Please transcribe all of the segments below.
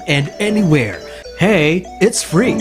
and anywhere. Hey, it's free.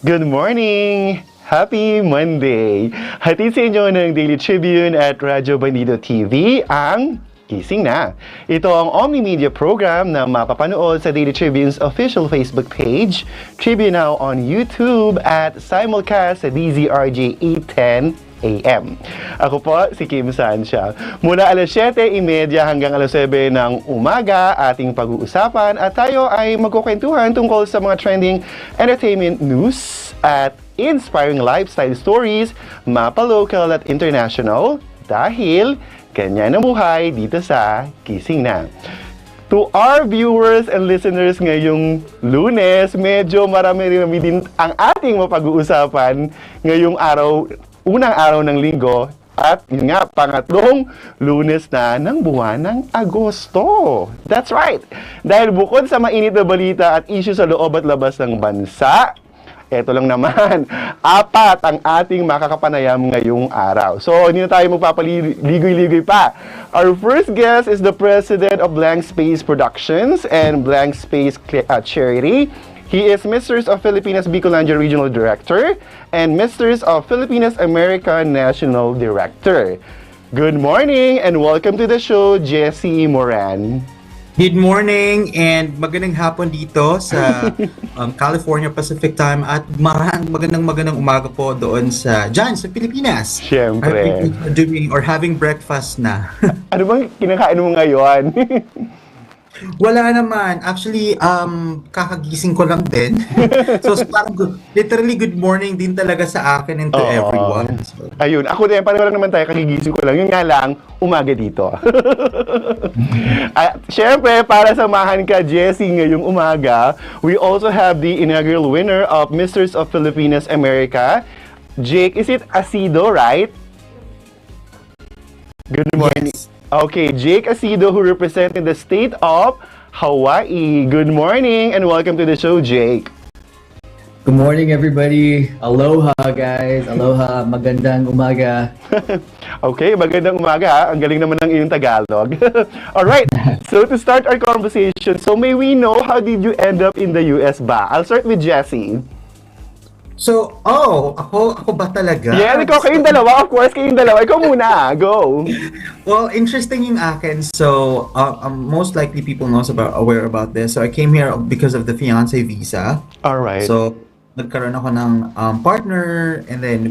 Good morning! Happy Monday! Hatid sa inyo ng Daily Tribune at Radyo Bandido TV ang Gising na. Ito ang Omni-Media program na mapapanood sa Daily Tribune's official Facebook page, Tribune Now on YouTube at simulcast sa DZRJ 810 AM. Ako po si Kim Sansha. Mula alas 7:30 hanggang alas 7 ng umaga, ating pag-uusapan at tayo ay magkukwentuhan tungkol sa mga trending entertainment news at inspiring lifestyle stories, mapa-local at international, dahil ganyan ang buhay dito sa Gising na. To our viewers and listeners ngayong Lunes, medyo marami din ang ating mapag-uusapan ngayong unang araw ng linggo at yun nga, pangatlong Lunes na ng buwan ng Agosto. That's right! Dahil bukod sa mainit na balita at issue sa loob at labas ng bansa, eto lang naman, 4 ang ating makakapanayam ngayong araw. So, hindi na tayo magpapaligoy-ligoy pa. Our first guest is the president of Blank Space Productions and Blank Space Charity. He is Misters of Filipinas Bicolandia Regional Director and Misters of Filipinas America National Director. Good morning and welcome to the show, Jessie Moran. Good morning and magandang hapon dito sa California Pacific Time at magandang umaga po doon sa Pilipinas. Siyempre. Doing or having breakfast na. Ano bang kinakain mo ngayon? Wala naman. Actually, kakagising ko lang din. So, parang literally good morning din talaga sa akin and to everyone. So, ayun, ako din, pareho lang naman tayo, kagigising ko lang. Yun nga lang, umaga dito. At syempre, para samahan ka, Jessie, ngayong umaga, we also have the inaugural winner of Misters of Filipinas America, Jake. Is it Asido, right? Good morning. yes. Okay, Jake Asido, who represented the state of Hawaii. Good morning and welcome to the show, Jake. Good morning, everybody. Aloha, guys. Aloha. Magandang umaga. Okay, magandang umaga ha. Ang galing naman ng iyong Tagalog. Alright, so to start our conversation, so may we know how did you end up in the US ba? I'll start with Jessie. So, ako ba talaga? Yeah, ikaw kayong dalawa. Of course, kayong dalawa. Ikaw muna. Go. Well, interesting yung akin. So, most likely people aware about this. So, I came here because of the fiancé visa. Alright. So, nagkaroon ako ng partner, and then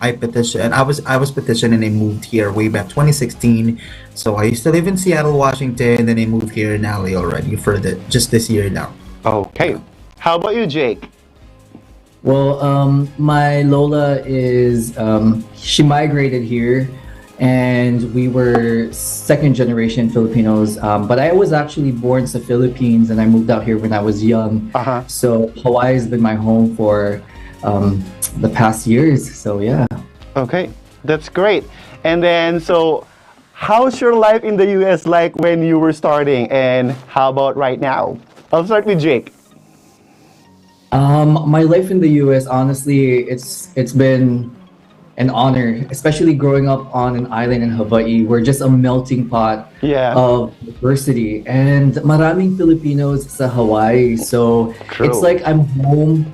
I petitioned. I was petitioned, and I moved here way back 2016. So, I used to live in Seattle, Washington, then I moved here in LA already for just this year now. Okay. How about you, Jake? Well, my Lola is, she migrated here, and we were second generation Filipinos. But I was actually born in the Philippines, and I moved out here when I was young. Uh-huh. So Hawaii has been my home for the past years. So yeah. Okay, that's great. And then, so how's your life in the US like when you were starting, and how about right now? I'll start with Jake. My life in the US, honestly, it's been an honor, especially growing up on an island in Hawaii. We're just a melting pot Yeah. of diversity, and maraming Filipinos sa Hawaii. So True. it's like I'm home.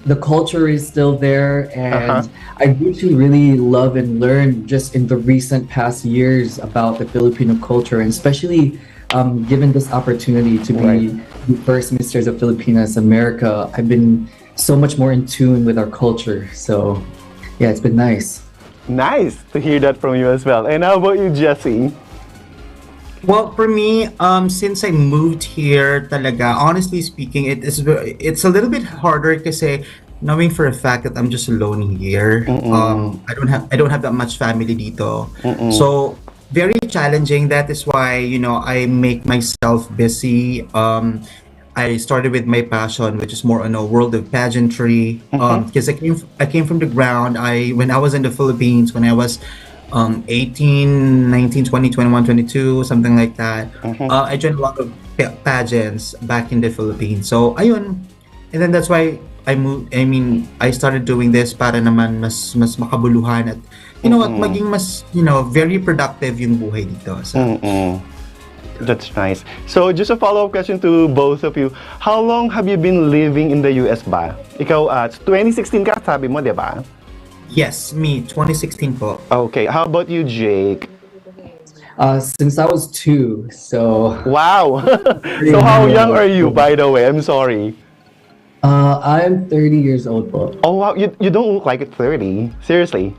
The culture is still there, and I really love and learn just in the recent past years about the Filipino culture, and especially given this opportunity to be the first Misters of Filipinas America. I've been so much more in tune with our culture. So yeah, it's been nice. Nice to hear that from you as well. And how about you, Jessie? Well, for me, since I moved here, talaga, honestly speaking, it's a little bit harder kasi knowing for a fact that I'm just alone here. I don't have that much family dito. So very challenging. That is why, you know, I make myself busy. I started with my passion, which is more on a world of pageantry. Because I came from the ground. When I was in the Philippines, when I was 18, 19, 20, 21, 22, something like that. I joined a lot of pageants back in the Philippines. So, ayun. And then that's why I moved. I mean, I started doing this para naman mas makabuluhan at you know what, maging mas, you know, very productive yung buhay dito. So, That's nice. So, just a follow-up question to both of you. How long have you been living in the US ba? Ikaw, 2016 ka, sabi mo, di ba? yes, me, 2016 po. Okay. How about you, Jake? Since I was 2, so Wow! So, how young are you, by the way? I'm sorry. I'm 30 years old po. Oh, wow. You don't look like 30. Seriously.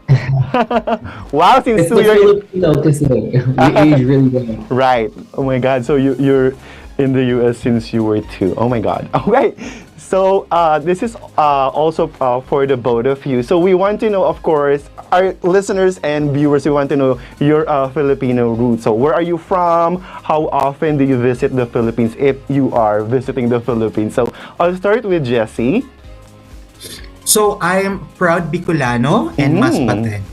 Wow, since It's 2 the years... Filipino kasi we age really well. Right. Oh my God. So you're in the US since you were 2. Oh my God. Okay. So this is also for the both of you. So we want to know, of course, our listeners and viewers, we want to know your Filipino roots. So where are you from? How often do you visit the Philippines if you are visiting the Philippines? So I'll start with Jessie. So, I am proud Bicolano and Masbate.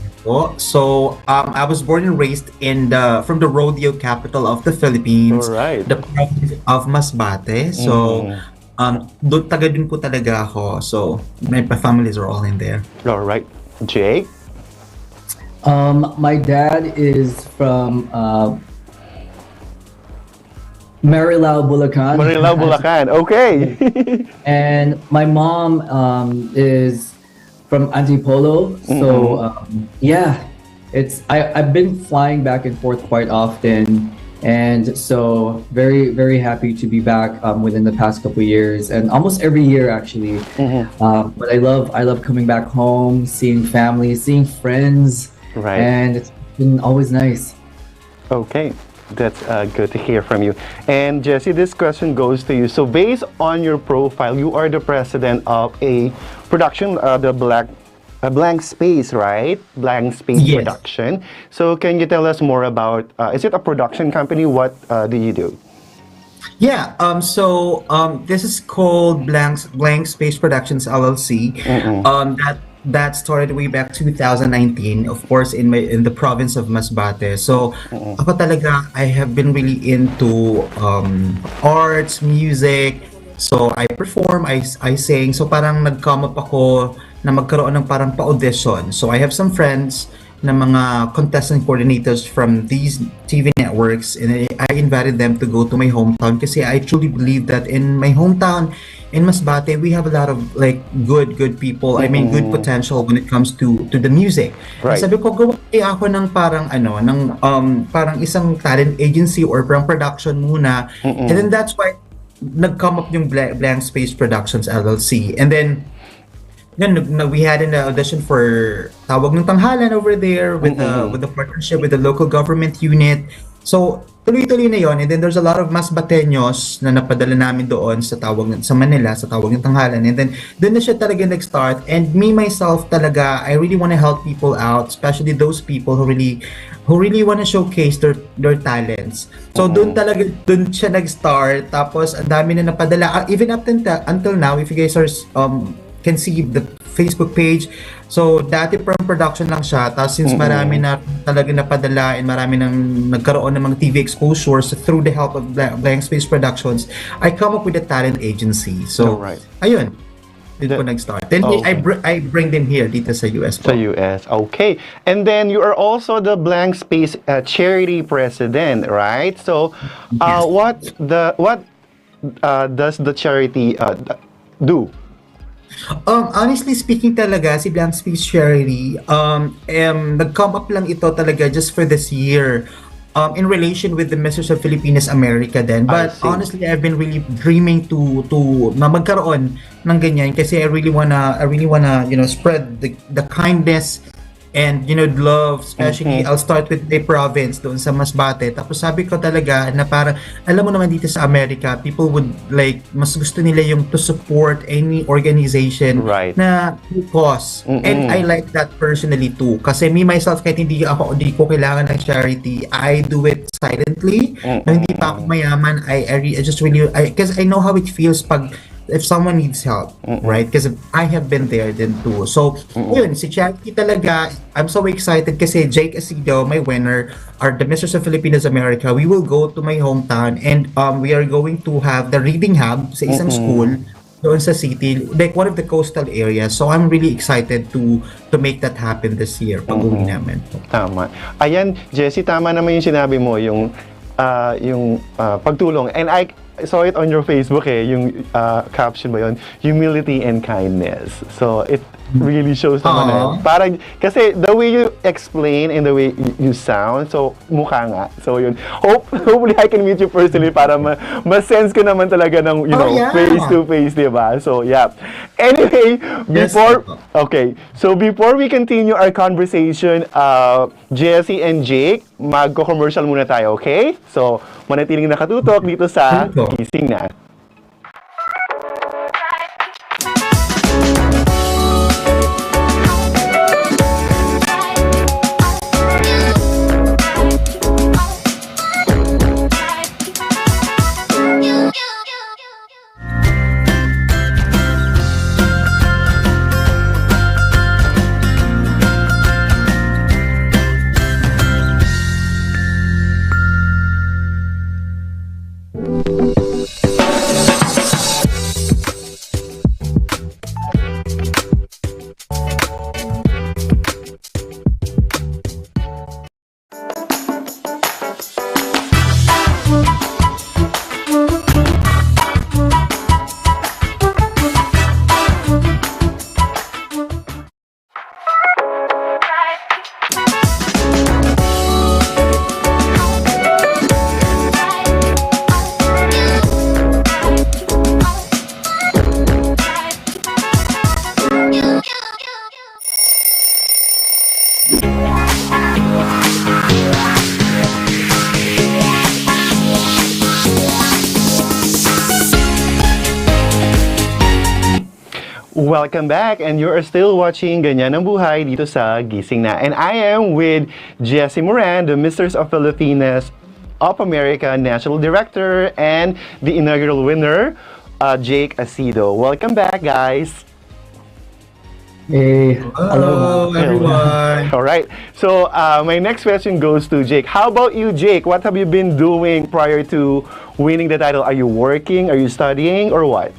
So, I was born and raised from the rodeo capital of the Philippines, Alright. the province of Masbate. So, taga dun po talaga ako. So, my families are all in there. All right. Jake? My dad is from Marilao, Bulacan. Marilao, Bulacan. Okay. And my mom is from Antipolo. So yeah, I've been flying back and forth quite often, and so very happy to be back within the past couple years, and almost every year actually. But I love coming back home, seeing family, seeing friends, Right. and it's been always nice. Okay, that's good to hear from you. And Jessie, this question goes to you. So based on your profile, you are the president of a production, Blank Space, right? Blank Space Yes. Production. So can you tell us more about, is it a production company? What do you do? Yeah, this is called Blank Space Productions LLC. That started way back 2019, of course, in the province of Masbate. So, ako talaga, I have been really into arts, music. So, I perform, I sing. So, parang nag-come up ako na magkaroon ng parang pa-audition. So, I have some friends na mga contestant coordinators from these TV networks, and I invited them to go to my hometown kasi I truly believe that in my hometown in Masbate we have a lot of like good people. I mean good potential when it comes to the music. Right. Sabi ko gawa kaya ako ng parang parang isang talent agency or parang production muna. And then that's why nag-come up yung Blank Space Productions LLC. And then we had an audition for Tawag ng Tanghalan over there with the partnership with the local government unit. So, tuloy-tuloy na yon. And then there's a lot of Masbateños na napadala namin doon sa Manila, sa Tawag ng Tanghalan. And then, doon na siya talaga nag-start. And me, myself talaga, I really want to help people out, especially those people who really want to showcase their talents. So, doon siya nag-start. Tapos, ang dami na napadala. Even up until now, if you guys are can see the Facebook page. So, dati from production lang siya. Tapos since marami na talaga napadala and marami nang nagkaroon ng mga TV exposures through the help of Blank Space Productions, I come up with a talent agency. So, ayun. Dito po nag-start. Then I bring them here dito sa US Sa po. US. Okay. And then you are also the Blank Space charity president, right? So, what does the charity do? Honestly speaking talaga, si Blank Space Charity, nag-come up lang ito talaga just for this year. In relation with the Message of Filipinas America then. I But see. honestly, I've been really dreaming to na magkaroon ng ganyan kasi I really wanna spread the kindness and love, especially I'll start with the province doon sa Masbate. Tapos sabi ko talaga na para alam mo naman dito sa Amerika, people would like mas gusto nila yung to support any organization Right. na cause. And I like that personally too. Kasi me myself kahit hindi ko kailangan ng charity, I do it silently. Na hindi pa ako mayaman, I just really because I know how it feels pag if someone needs help, right? Because I have been there then too. So, yun, si Charity talaga, I'm so excited kasi Jake Asido, my winner, are the Misters of Filipinas America. We will go to my hometown and we are going to have the reading hub sa isang school doon sa city, like one of the coastal areas. So, I'm really excited to make that happen this year pag-uwi namin. Tama. Ayan, Jessie, tama naman yung sinabi mo, yung pagtulong. And I saw it on your Facebook yung caption mo yun, humility and kindness. So it really shows naman na yun. Parang, kasi the way you explain and the way you sound, so mukha nga. So yun, hopefully I can meet you personally para ma-sense ko naman talaga ng, face to face, diba? So yeah. Anyway, before we continue our conversation, Jessie and Jake, magko-commercial muna tayo, okay? So, manatiling nakatutok dito sa Gising na. Welcome back, and you are still watching Ganyan ang Buhay dito sa Gising na. And I am with Jessie Moran, the Misters of Filipinas of America National Director, and the inaugural winner, Jake Asido. Welcome back, guys. Hey, Hello, everyone. All right. So my next question goes to Jake. How about you, Jake? What have you been doing prior to winning the title? Are you working? Are you studying, or what?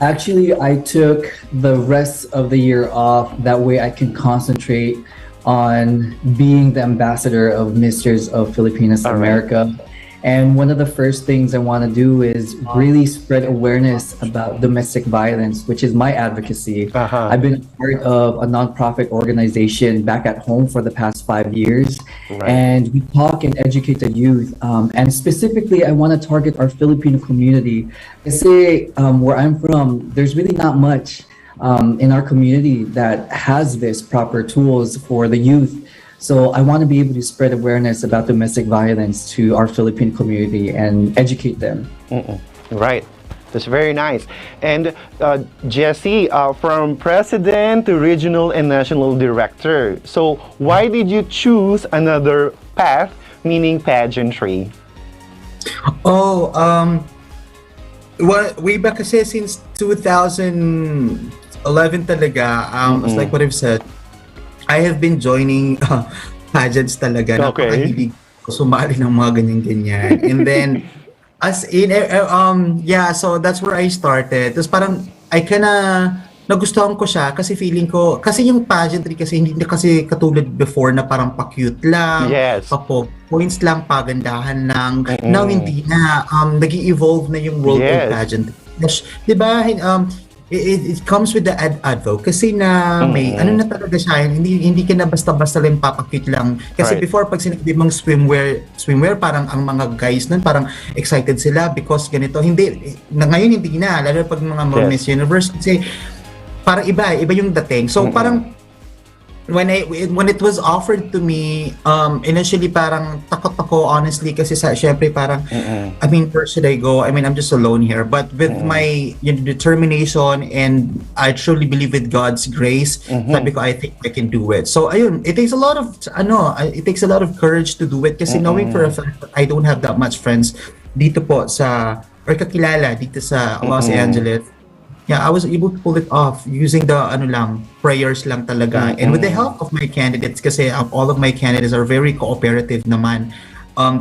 actually, I took the rest of the year off. That way I can concentrate on being the ambassador of Misters of Filipinas All right. America. And one of the first things I want to do is really spread awareness about domestic violence, which is my advocacy. Uh-huh. I've been part of a nonprofit organization back at home for the past 5 years. Right. And we talk and educate the youth. And specifically, I want to target our Filipino community. Kasi where I'm from, there's really not much in our community that has this proper tools for the youth. So I want to be able to spread awareness about domestic violence to our Philippine community and educate them. Right. That's very nice. And Jessie, from president to regional and national director, so why did you choose another path, meaning pageantry? Oh, well, way back kasi since 2011 talaga, it's like what I've said, I have been joining pageants talaga. Okay. Napakahilig ko sumali ng mga ganyan-ganyan. And then, as in, yeah, so that's where I started. Tapos parang, I kinda nagustuhan ko siya kasi feeling ko, kasi yung pageantry kasi hindi na kasi katulad before na parang pa-cute lang, Yes. points lang, pagandahan lang. Now Mm-mm. hindi na, nag-i-evolve na yung world of Yes. pageantry. Di ba, it comes with the advocacy na may Mm-mm. ano na talaga siya, hindi ka na basta-basta lang papakit lang kasi Right. before pag sinabi mong swimwear parang ang mga guys nun parang excited sila because ganito, hindi na ngayon hindi na, lalo pag mga Yes. Miss Universe kasi parang iba yung dating. So parang when it was offered to me, initially parang takot ako honestly kasi syempre parang I mean, where should I go? I mean, I'm just alone here. But with my determination and I truly believe with God's grace, sabi ko, I think I can do it. So ayun, it takes a lot of courage to do it kasi knowing for a fact that I don't have that much friends dito po or kakilala dito sa Los Angeles. Yeah, I was able to pull it off using the prayers lang talaga. And with the help of my candidates, kasi all of my candidates are very cooperative naman.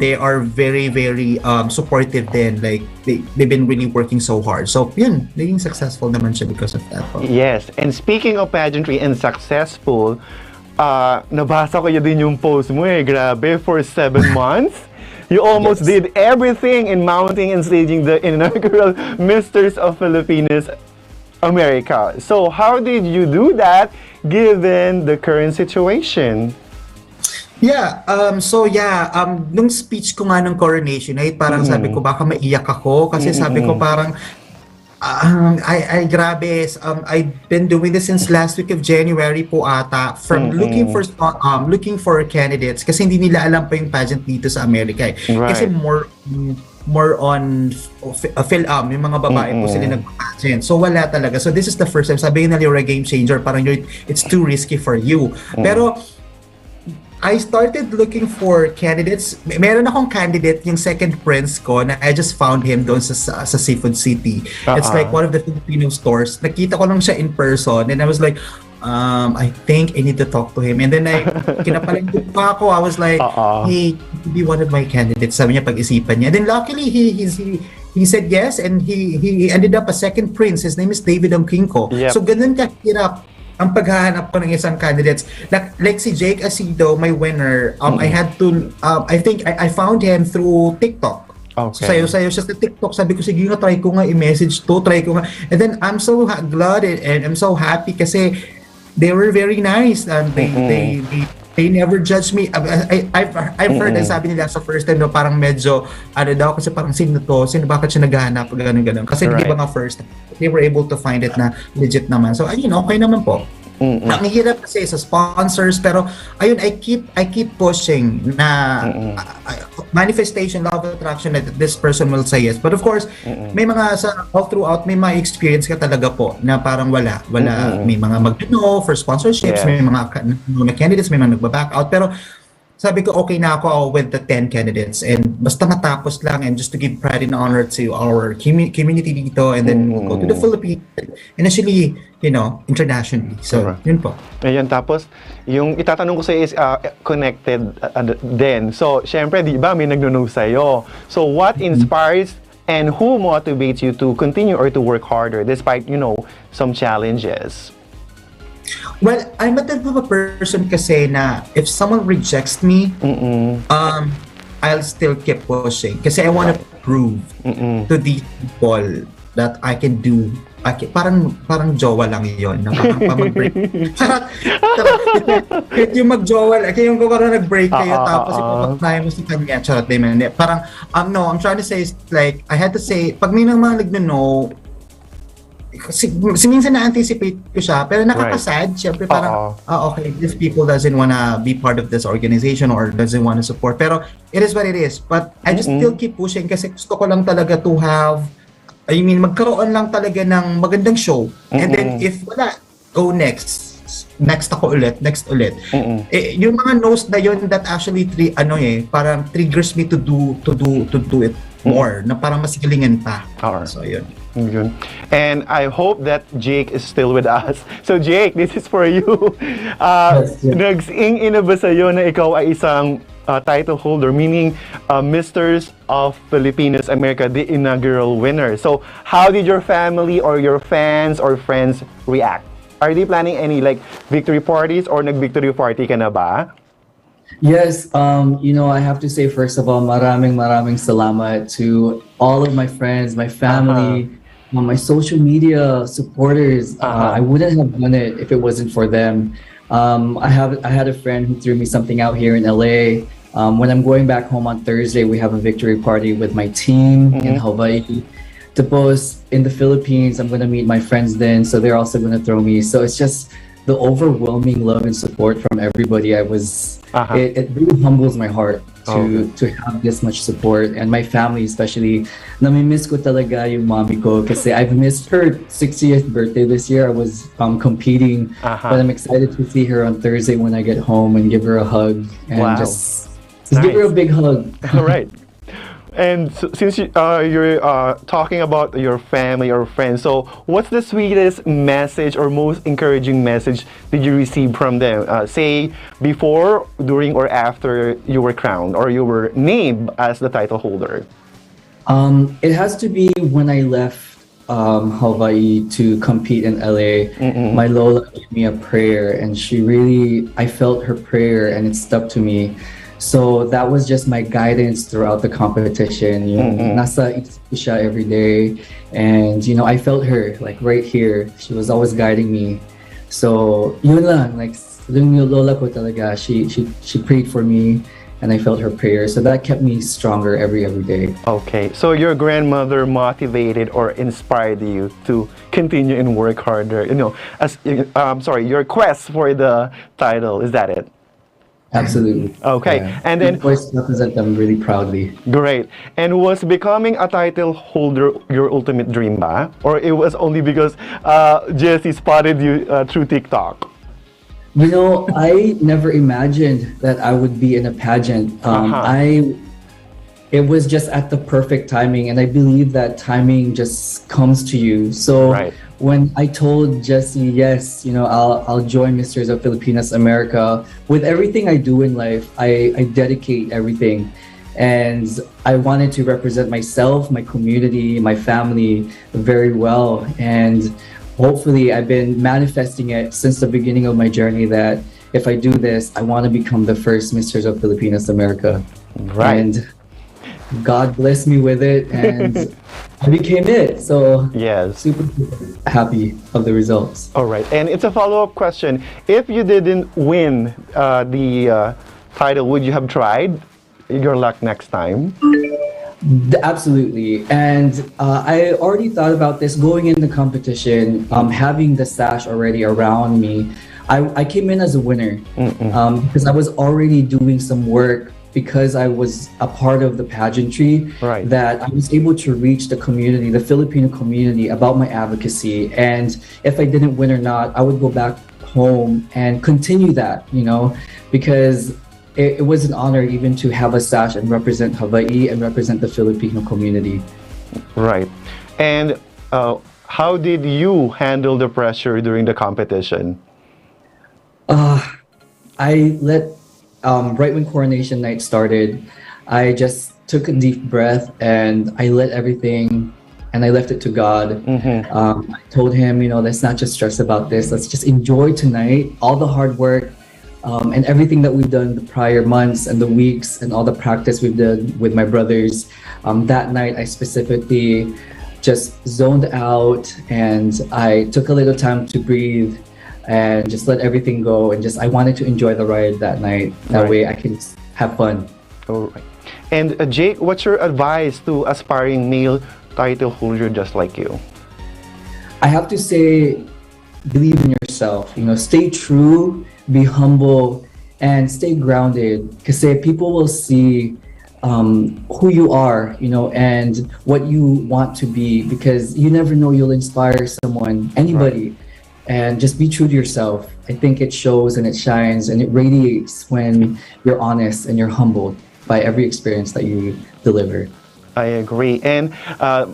They are very, very supportive din. Like, they've been really working so hard. So, yun, naging successful naman siya because of that. Yes. And speaking of pageantry and successful, nabasa ko yun din yung post mo eh. Grabe, for 7 months. You almost Yes. did everything in mounting and staging the inaugural Misters of Philippines America. So how did you do that given the current situation? Yeah, nung speech ko nga ng coronation night, parang sabi ko baka maiyak ako kasi sabi ko parang grabe, I've been doing this since last week of January po ata from looking for candidates kasi hindi nila alam pa yung pageant dito sa Amerika eh. Right. Kasi more on yung mga babae po sila nag-pageant. So wala talaga. So this is the first time. Sabi nila you're a game changer. Parang it's too risky for you. Pero I started looking for candidates. Meron akong candidate, yung second prince ko, na I just found him doon sa Seafood City. It's like one of the Filipino stores. Nakita ko lang siya in person and I was like, I think I need to talk to him. And then kinapaligid pa ako. I was like, he could be one of my candidates. Sabi niya, pag-isipan niya. And then luckily, he said yes and he ended up a second prince. His name is David Angkinko. Yep. So ganun kahirap ang paghahanap ko ng isang candidates. Like si Jake Asido, my winner, I had to, I think I found him through TikTok. Okay. So sayo siya sa TikTok. Sabi ko, sige nga, try ko nga i-message to, try ko nga. And then I'm so glad and I'm so happy kasi they were very nice and they never judged me. I've heard, sabi nila sa first time, no, parang medyo, daw, kasi parang sino bakit siya naghahanap, ganun. Kasi Right. di ba nga first, they were able to find it na legit naman. So, ayun, okay naman po. Ang hirap kasi sa sponsors, pero ayun, I keep pushing na manifestation, law of attraction, that this person will say yes. But of course, may mga all throughout, may mga experience ka talaga po na parang wala. May mga mag-no for sponsorships, Yes. may mga candidates, may mga nagba-back out. Pero sabi ko, okay na ako with the 10 candidates and basta matapos lang and just to give pride and honor to our community dito and then we'll go to the Philippines and actually, internationally. So, yun po. Ayan, tapos, yung itatanong ko sa is connected din. So, syempre, di ba, may nagno-know sa'yo. So, what inspires and who motivates you to continue or to work harder despite, some challenges? Well, I'm a type of a person kasi na if someone rejects me, I'll still keep pushing. Kasi I want to prove to these people that I can do. Parang jowa lang yun. Mag-break. Charot. Yung mag-jowa, kaya yung parang nag-break kayo tapos ipapaknayan mo sa kanya. Charot, di man. Parang, no, I'm trying to say is like, I had to say, pag may nang mga nagno-no, kasi minsan na-anticipate ko siya pero nakakasad. Siyempre parang okay, these people doesn't wanna be part of this organization or doesn't wanna support, pero it is what it is. But I just still keep pushing kasi gusto ko lang talaga to have, magkaroon lang talaga ng magandang show. And then if wala, go next ako ulit, next ulit. Yung mga no's na yun that actually parang triggers me to do it more, na parang mas galingan pa. So yun. And I hope that Jake is still with us. So Jake, this is for you. Nagsing-ina ba sa'yo na ikaw ay isang title holder, meaning Misters of Filipinas America, the inaugural winner. So, how did your family or your fans or friends react? Are they planning any like victory parties or nag-victory party ka na ba? Yes, I have to say first of all, maraming salamat to all of my friends, my family, my social media supporters. I wouldn't have done it if it wasn't for them. I had a friend who threw me something out here in LA. When I'm going back home on Thursday, we have a victory party with my team in Hawaii. Tapos in the Philippines, I'm gonna meet my friends then, so they're also gonna throw me. So it's just the overwhelming love and support from everybody. It really humbles my heart to have this much support, and my family especially. Nami-miss ko talaga yung mommy ko kasi I've missed her 60th birthday this year. I was competing, but I'm excited to see her on Thursday when I get home and give her a hug and just give her a big hug. All right. And since you're talking about your family or friends, so what's the sweetest message or most encouraging message did you receive from them? Say before, during, or after you were crowned or you were named as the title holder? It has to be when I left Hawaii to compete in LA. My Lola gave me a prayer, and I felt her prayer, and it stuck to me. So that was just my guidance throughout the competition. Nasa isip ko siya every day, and I felt her like right here. She was always guiding me. So yun lang, like yung lola ko talaga. She prayed for me, and I felt her prayer. So that kept me stronger every day. Okay, so your grandmother motivated or inspired you to continue and work harder. Your quest for the title. Is that it? Absolutely. Okay, Yeah. and then voice represent them really proudly. great. And was becoming a title holder your ultimate dream ba? Or it was only because Jesse spotted you through TikTok? I never imagined that I would be in a pageant. It was just at the perfect timing, and I believe that timing just comes to you. So Right. when I told Jesse, yes, I'll join Misters of Filipinas America. With everything I do in life, I dedicate everything, and I wanted to represent myself, my community, my family very well, and hopefully I've been manifesting it since the beginning of my journey that if I do this, I want to become the first Misters of Filipinas America. Right. And God blessed me with it, and I became it. So Yes. super happy of the results. All right. And it's a follow-up question. If you didn't win the title, would you have tried your luck next time? Absolutely. And I already thought about this going in the competition, having the sash already around me. I came in as a winner because I was already doing some work because I was a part of the pageantry, Right. that I was able to reach the community, the Filipino community, about my advocacy. And if I didn't win or not, I would go back home and continue that, because it was an honor even to have a sash and represent Hawaii and represent the Filipino community. Right. And how did you handle the pressure during the competition? I let right when coronation night started, I just took a deep breath and I let everything, and I left it to God. I told him, let's not just stress about this. Let's just enjoy tonight, all the hard work and everything that we've done the prior months and the weeks and all the practice we've done with my brothers. That night, I specifically just zoned out and I took a little time to breathe and just let everything go, and I wanted to enjoy the ride that night. That Right. way I can have fun. All right. And Jake, what's your advice to aspiring male title holder just like you? I have to say, believe in yourself. Stay true, be humble, and stay grounded. Because people will see who you are, and what you want to be. Because you never know, you'll inspire someone, anybody. Right. And just be true to yourself. I think it shows and it shines and it radiates when you're honest and you're humbled by every experience that you deliver. I agree. And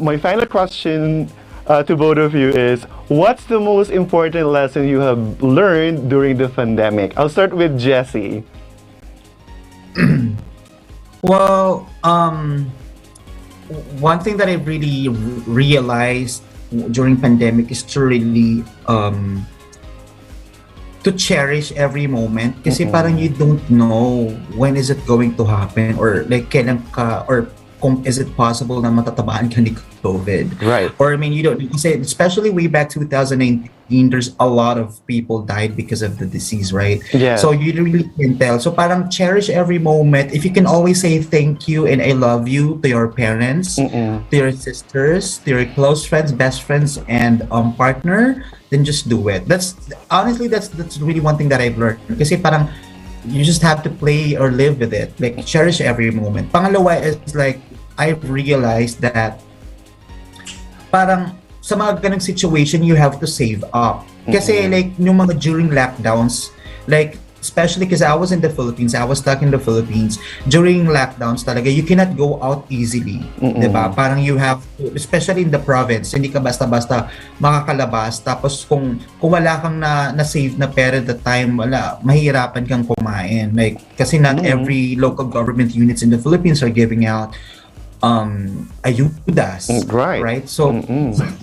my final question to both of you is, what's the most important lesson you have learned during the pandemic? I'll start with Jesse. Well, one thing that I really realized during pandemic is to really to cherish every moment kasi parang you don't know when is it going to happen or like kailan ka or kung is it possible na matatabaan ka ni COVID. Right. Or I mean, you don't kasi especially way back 2019, there's a lot of people died because of the disease, right? Yeah. So you really can tell. So parang cherish every moment. If you can always say thank you and I love you to your parents, to your sisters, to your close friends, best friends, and partner, then just do it. That's honestly that's really one thing that I've learned. Kasi parang you just have to play or live with it. Like cherish every moment. Pangalawa is like I've realized that parang sa mga ganung situation you have to save up. Kasi like yung mga during lockdowns, like especially because I was in the Philippines, I was stuck in the Philippines. During lockdowns talaga, you cannot go out easily. Diba? Parang you have to, especially in the province, hindi ka basta-basta makakalabas. Tapos kung wala kang na-save na pera at the time, wala, mahihirapan kang kumain. Like, kasi not every local government units in the Philippines are giving out ayudas. Right? So,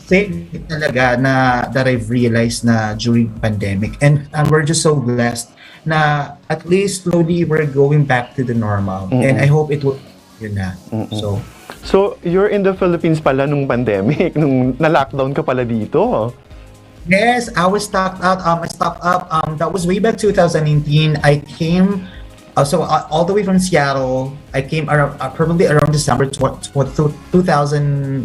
same talaga na that I've realized na during pandemic. And we're just so blessed na at least slowly we're going back to the normal. And I hope it will yun na. So, you're in the Philippines pala nung pandemic, nung na-lockdown ka pala dito. Yes, I was stocked up. That was way back 2019. I came all the way from Seattle. I came around probably around December 2000.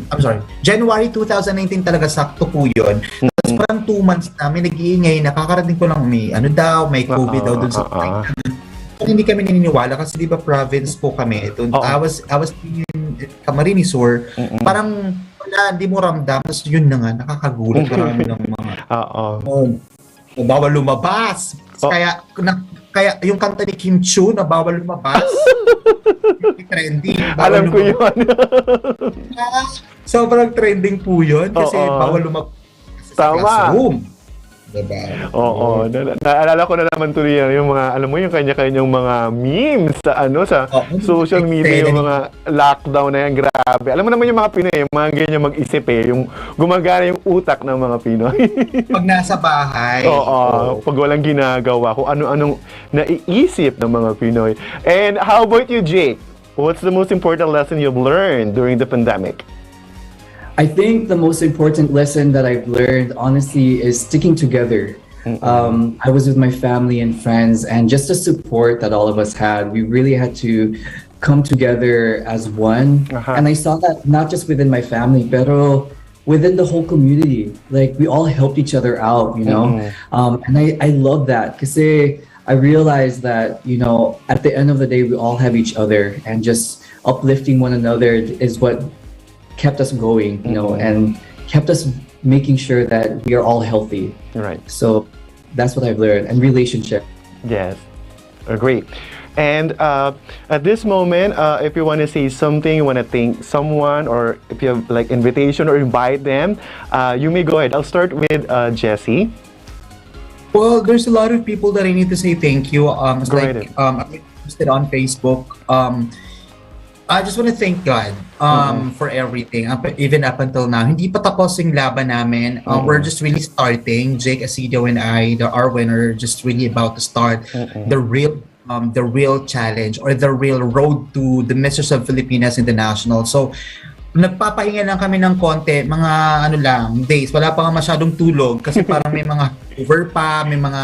I'm sorry, January 2019 talaga sakto po yun. Tapos parang 2 months na may nag-iingay, nakakarating ko lang may COVID daw dun sa hindi kami naniniwala kasi di ba province po kami. I was in Camarines Sur. Parang wala, hindi mo ramdam. Tapos yun na nga, nakakagulat marami ng mga bawal lumabas. Kaya yung kanta ni Kim Chu na bawal lumabas. Trending. Alam ko yun. Sobrang trending po yun kasi bawal lumabas sa classroom. Diba? Oo. Naalala ko na naman tuloy yung mga, alam mo yung kanya-kanyang mga memes sa social media, yung mga lockdown na yan, grabe. Alam mo naman yung mga Pinoy, yung mga ganyan mag-isip yung gumagana yung utak ng mga Pinoy. Pag nasa bahay. Oo. Pag walang ginagawa, kung ano-anong naiisip ng mga Pinoy. And how about you, Jake? What's the most important lesson you've learned during the pandemic? I think the most important lesson that I've learned, honestly, is sticking together. I was with my family and friends, and just the support that all of us had, we really had to come together as one. And I saw that not just within my family, but within the whole community. Like, we all helped each other out, you know? And I love that because I realized that, at the end of the day, we all have each other, and just uplifting one another is what kept us going, and kept us making sure that we are all healthy. Right. So that's what I've learned. And relationship. Yes. Agree. And at this moment, if you want to say something, you want to thank someone, or if you have like invitation or invite them, you may go ahead. I'll start with Jessie. Well, there's a lot of people that I need to say thank you. I posted on Facebook. I just want to thank God for everything. Even up until now, hindi pa tapos yung laban namin. We're just really starting. Jake Asidio and I, our winner, just really about to start the real challenge or the real road to the Masters of Filipinas International. So, nagpapahinga lang kami ng konti, mga days. Wala pa nga masyadong tulog kasi parang may mga over pa, may mga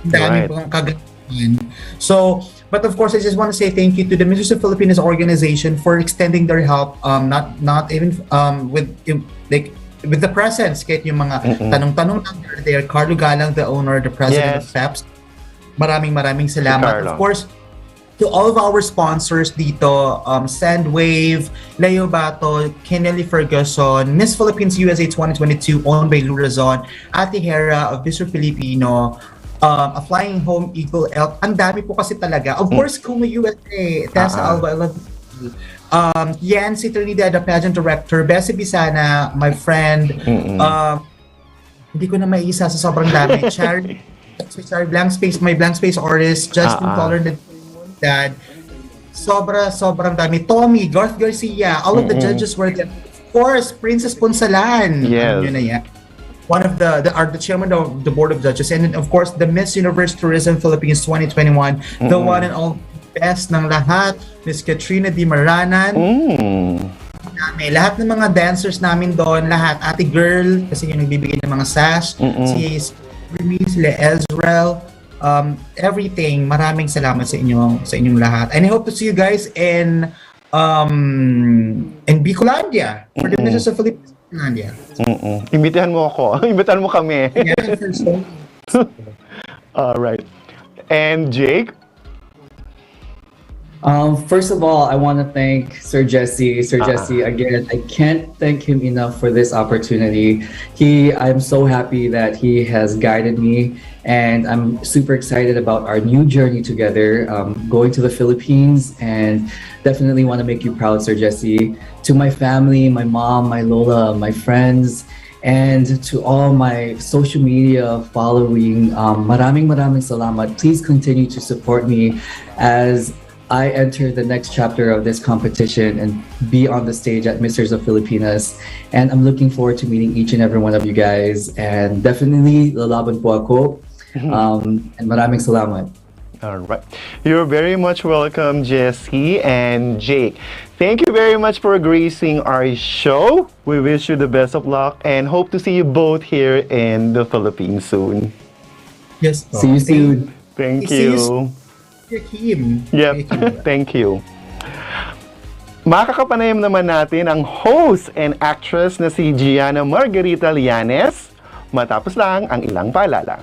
dami pang kagawin. So, but of course, I just want to say thank you to the Masters of Filipinas organization for extending their help. Not even with the presence. Kahit yung mga tanong-tanong lang there. Carlo Galang, the owner, the president of PEPS. Maraming salamat. Of course, to all of our sponsors dito, Sandwave, Leo Bato, Kennelly Ferguson, Miss Philippines USA 2022 owned by Lou Razon, Ate Hera of Mr. Filipino, a Flying Home Eagle Elk. Ang dami po kasi talaga. Of course, Kuma USA, Tessa Alba, I love you. Yancy Trinidad, the pageant director, Bessie Bisana, my friend, hindi ko na maiisa sa sobrang dami. Charlie, my blank space artist, Justin Toller, Dad. Sobrang dami. Tommy, Garth Garcia, all of the judges were there. Of course, Princess Ponsalan. Yes. Ano yun na yan? One of the chairman of the board of judges, and then of course the Miss Universe Tourism Philippines 2021, the one and all best ng lahat, Miss Katrina Di Maranan. Lahat ng mga dancers namin doon, lahat, ate girl, kasi yung nagbibigay ng mga sash, si Remy, sila Ezreal, everything. Maraming salamat sa inyong lahat. And I hope to see you guys in Bicolandia for the Misses of Philippines. Imbitahan mo ako. Imbitahan mo kami. Yeah, for sure. All right. And Jake? First of all, I want to thank Sir Jesse. Sir Jesse, again, I can't thank him enough for this opportunity. I'm so happy that he has guided me, and I'm super excited about our new journey together, going to the Philippines, and definitely want to make you proud, Sir Jesse. To my family, my mom, my Lola, my friends, and to all my social media following, maraming salamat. Please continue to support me as I enter the next chapter of this competition and be on the stage at Misters of Filipinas. And I'm looking forward to meeting each and every one of you guys. And definitely, lalaban po ako. And maraming salamat. All right. You're very much welcome, Jessie and Jake. Thank you very much for gracing our show. We wish you the best of luck and hope to see you both here in the Philippines soon. Yes. See you soon. Thank See you you. soon. Kim. Yep. Thank you. Makakapanayam naman natin ang host and actress na si Gianna Margarita Lianes matapos lang ang ilang paalala.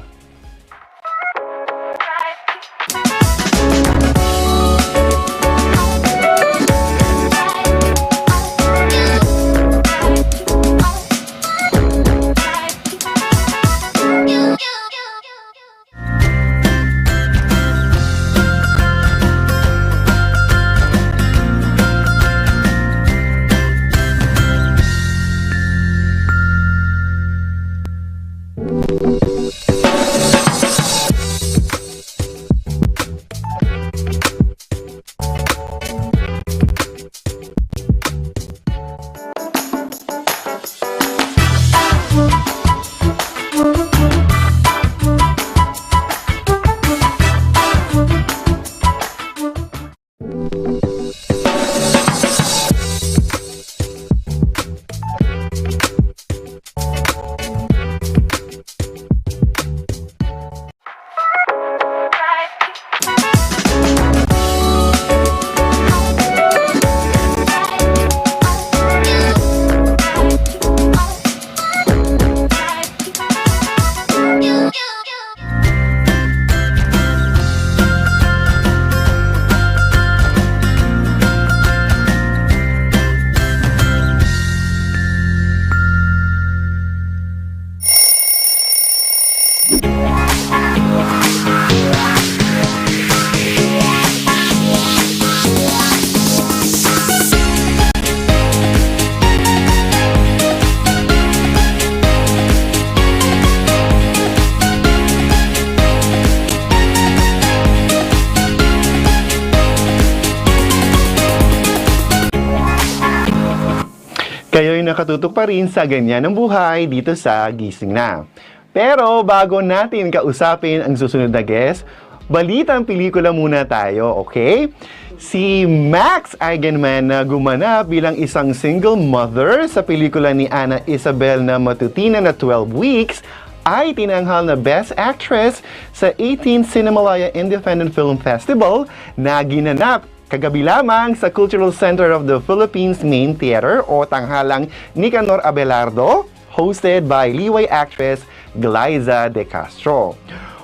Kayo'y nakatutok pa rin sa ganyan ng buhay dito sa Gising na. Pero bago natin kausapin ang susunod na guest, balitang pelikula muna tayo, okay? Si Max Eigenman na gumanap bilang isang single mother sa pelikula ni Ana Isabel na matutina na 12 Weeks ay tinanghal na Best Actress sa 18th Cinemalaya Independent Film Festival na ginanap kagabi lamang sa Cultural Center of the Philippines Main Theater o tanghalang Nicanor Abelardo, hosted by Liway actress Glyza De Castro.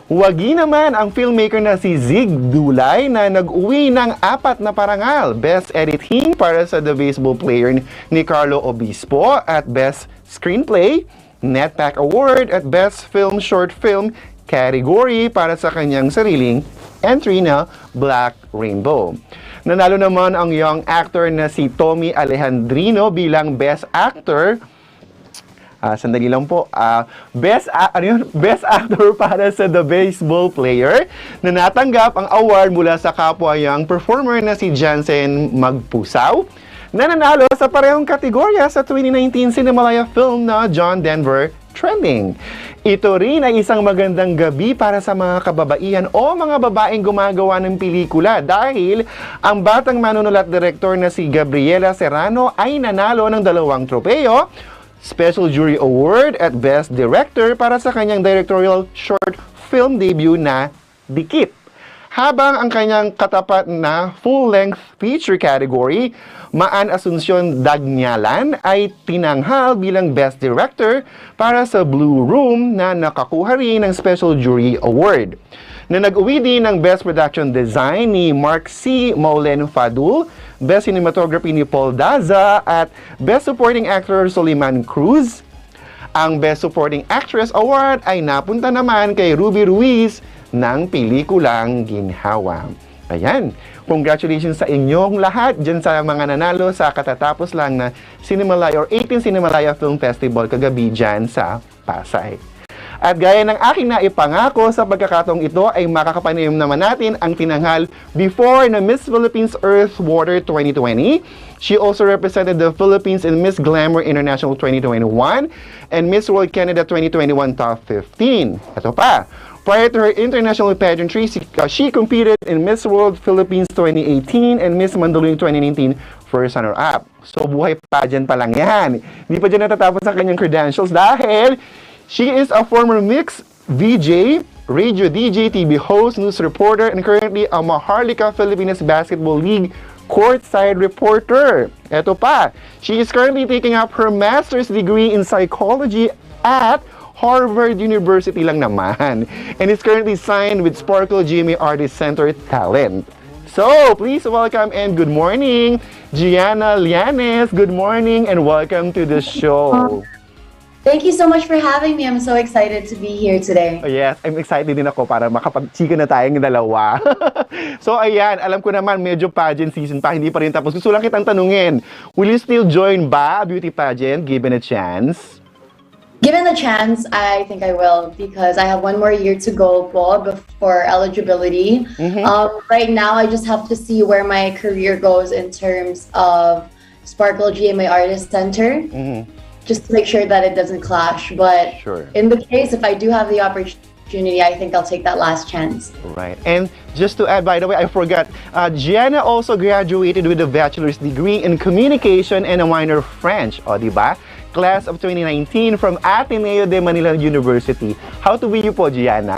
Wagi naman ang filmmaker na si Zig Dulay na nag-uwi ng 4 na parangal. Best Editing para sa The Baseball Player ni Carlo Obispo at Best Screenplay, Netpack Award at Best Film Short Film category para sa kanyang sariling entry na Black Rainbow. Nanalo naman ang young actor na si Tommy Alejandrino bilang Best Actor Sandali lang po. Best actor para sa The Baseball Player na natanggap ang award mula sa kapwa young performer na si Jansen Magpusaw na nanalo sa parehong kategorya sa 2019 Cinemalaya film na John Denver Trending. Ito rin ay isang magandang gabi para sa mga kababaihan o mga babaeng gumagawa ng pelikula dahil ang batang manunulat direktor na si Gabriela Serrano ay nanalo ng 2 tropeyo, Special Jury Award at Best Director para sa kanyang directorial short film debut na Dikit. Habang ang kanyang katapat na full-length feature category, Maan Asuncion Dagnyalan ay tinanghal bilang Best Director para sa Blue Room na nakakuha rin ng Special Jury Award. Na nag-uwi din ng Best Production Design ni Mark C. Maulen Fadul, Best Cinematography ni Paul Daza at Best Supporting Actor Soliman Cruz. Ang Best Supporting Actress Award ay napunta naman kay Ruby Ruiz ng pelikulang Ginhawa. Ayan, congratulations sa inyong lahat dyan sa mga nanalo sa katatapos lang na Cinemalaya or 18 Cinemalaya Film Festival kagabi dyan sa Pasay. At gaya ng aking naipangako sa pagkakataong ito ay makakapanayam naman natin ang tinanghal before na Miss Philippines Earth Water 2020. She also represented the Philippines in Miss Glamour International 2021 and Miss World Canada 2021 Top 15. Ito pa, prior to her international pageantry, she competed in Miss World Philippines 2018 and Miss Mandaluyong 2019 first runner-up. So buhay pageant pa lang yan. Hindi pa dyan natatapos ang kanyang credentials dahil she is a former mix VJ, radio DJ, TV host, news reporter, and currently a Maharlika Philippines Basketball League courtside reporter. Ito pa, she is currently taking up her master's degree in psychology at Harvard University lang naman, and is currently signed with Sparkle GMA Artist Center Talent. So, please welcome and good morning, Gianna Llanes. Good morning and welcome to the show. Thank you so much for having me. I'm so excited to be here today. Oh, yes, I'm excited din ako para makapag-chika na tayong dalawa. So, ayan, alam ko naman medyo pageant season pa, hindi pa rin tapos. Gusto lang kitang tanungin, will you still join ba a beauty pageant given a chance? Given the chance, I think I will because I have 1 more year to go po before eligibility. Right now, I just have to see where my career goes in terms of Sparkle GMA Artist Center. Just to make sure that it doesn't clash. But Sure. in the case, if I do have the opportunity, I think I'll take that last chance. Right. And just to add, by the way, I forgot, Gianna also graduated with a bachelor's degree in communication and a minor French. O, di ba? Class of 2019 from Ateneo de Manila University. How to be you po, Gianna?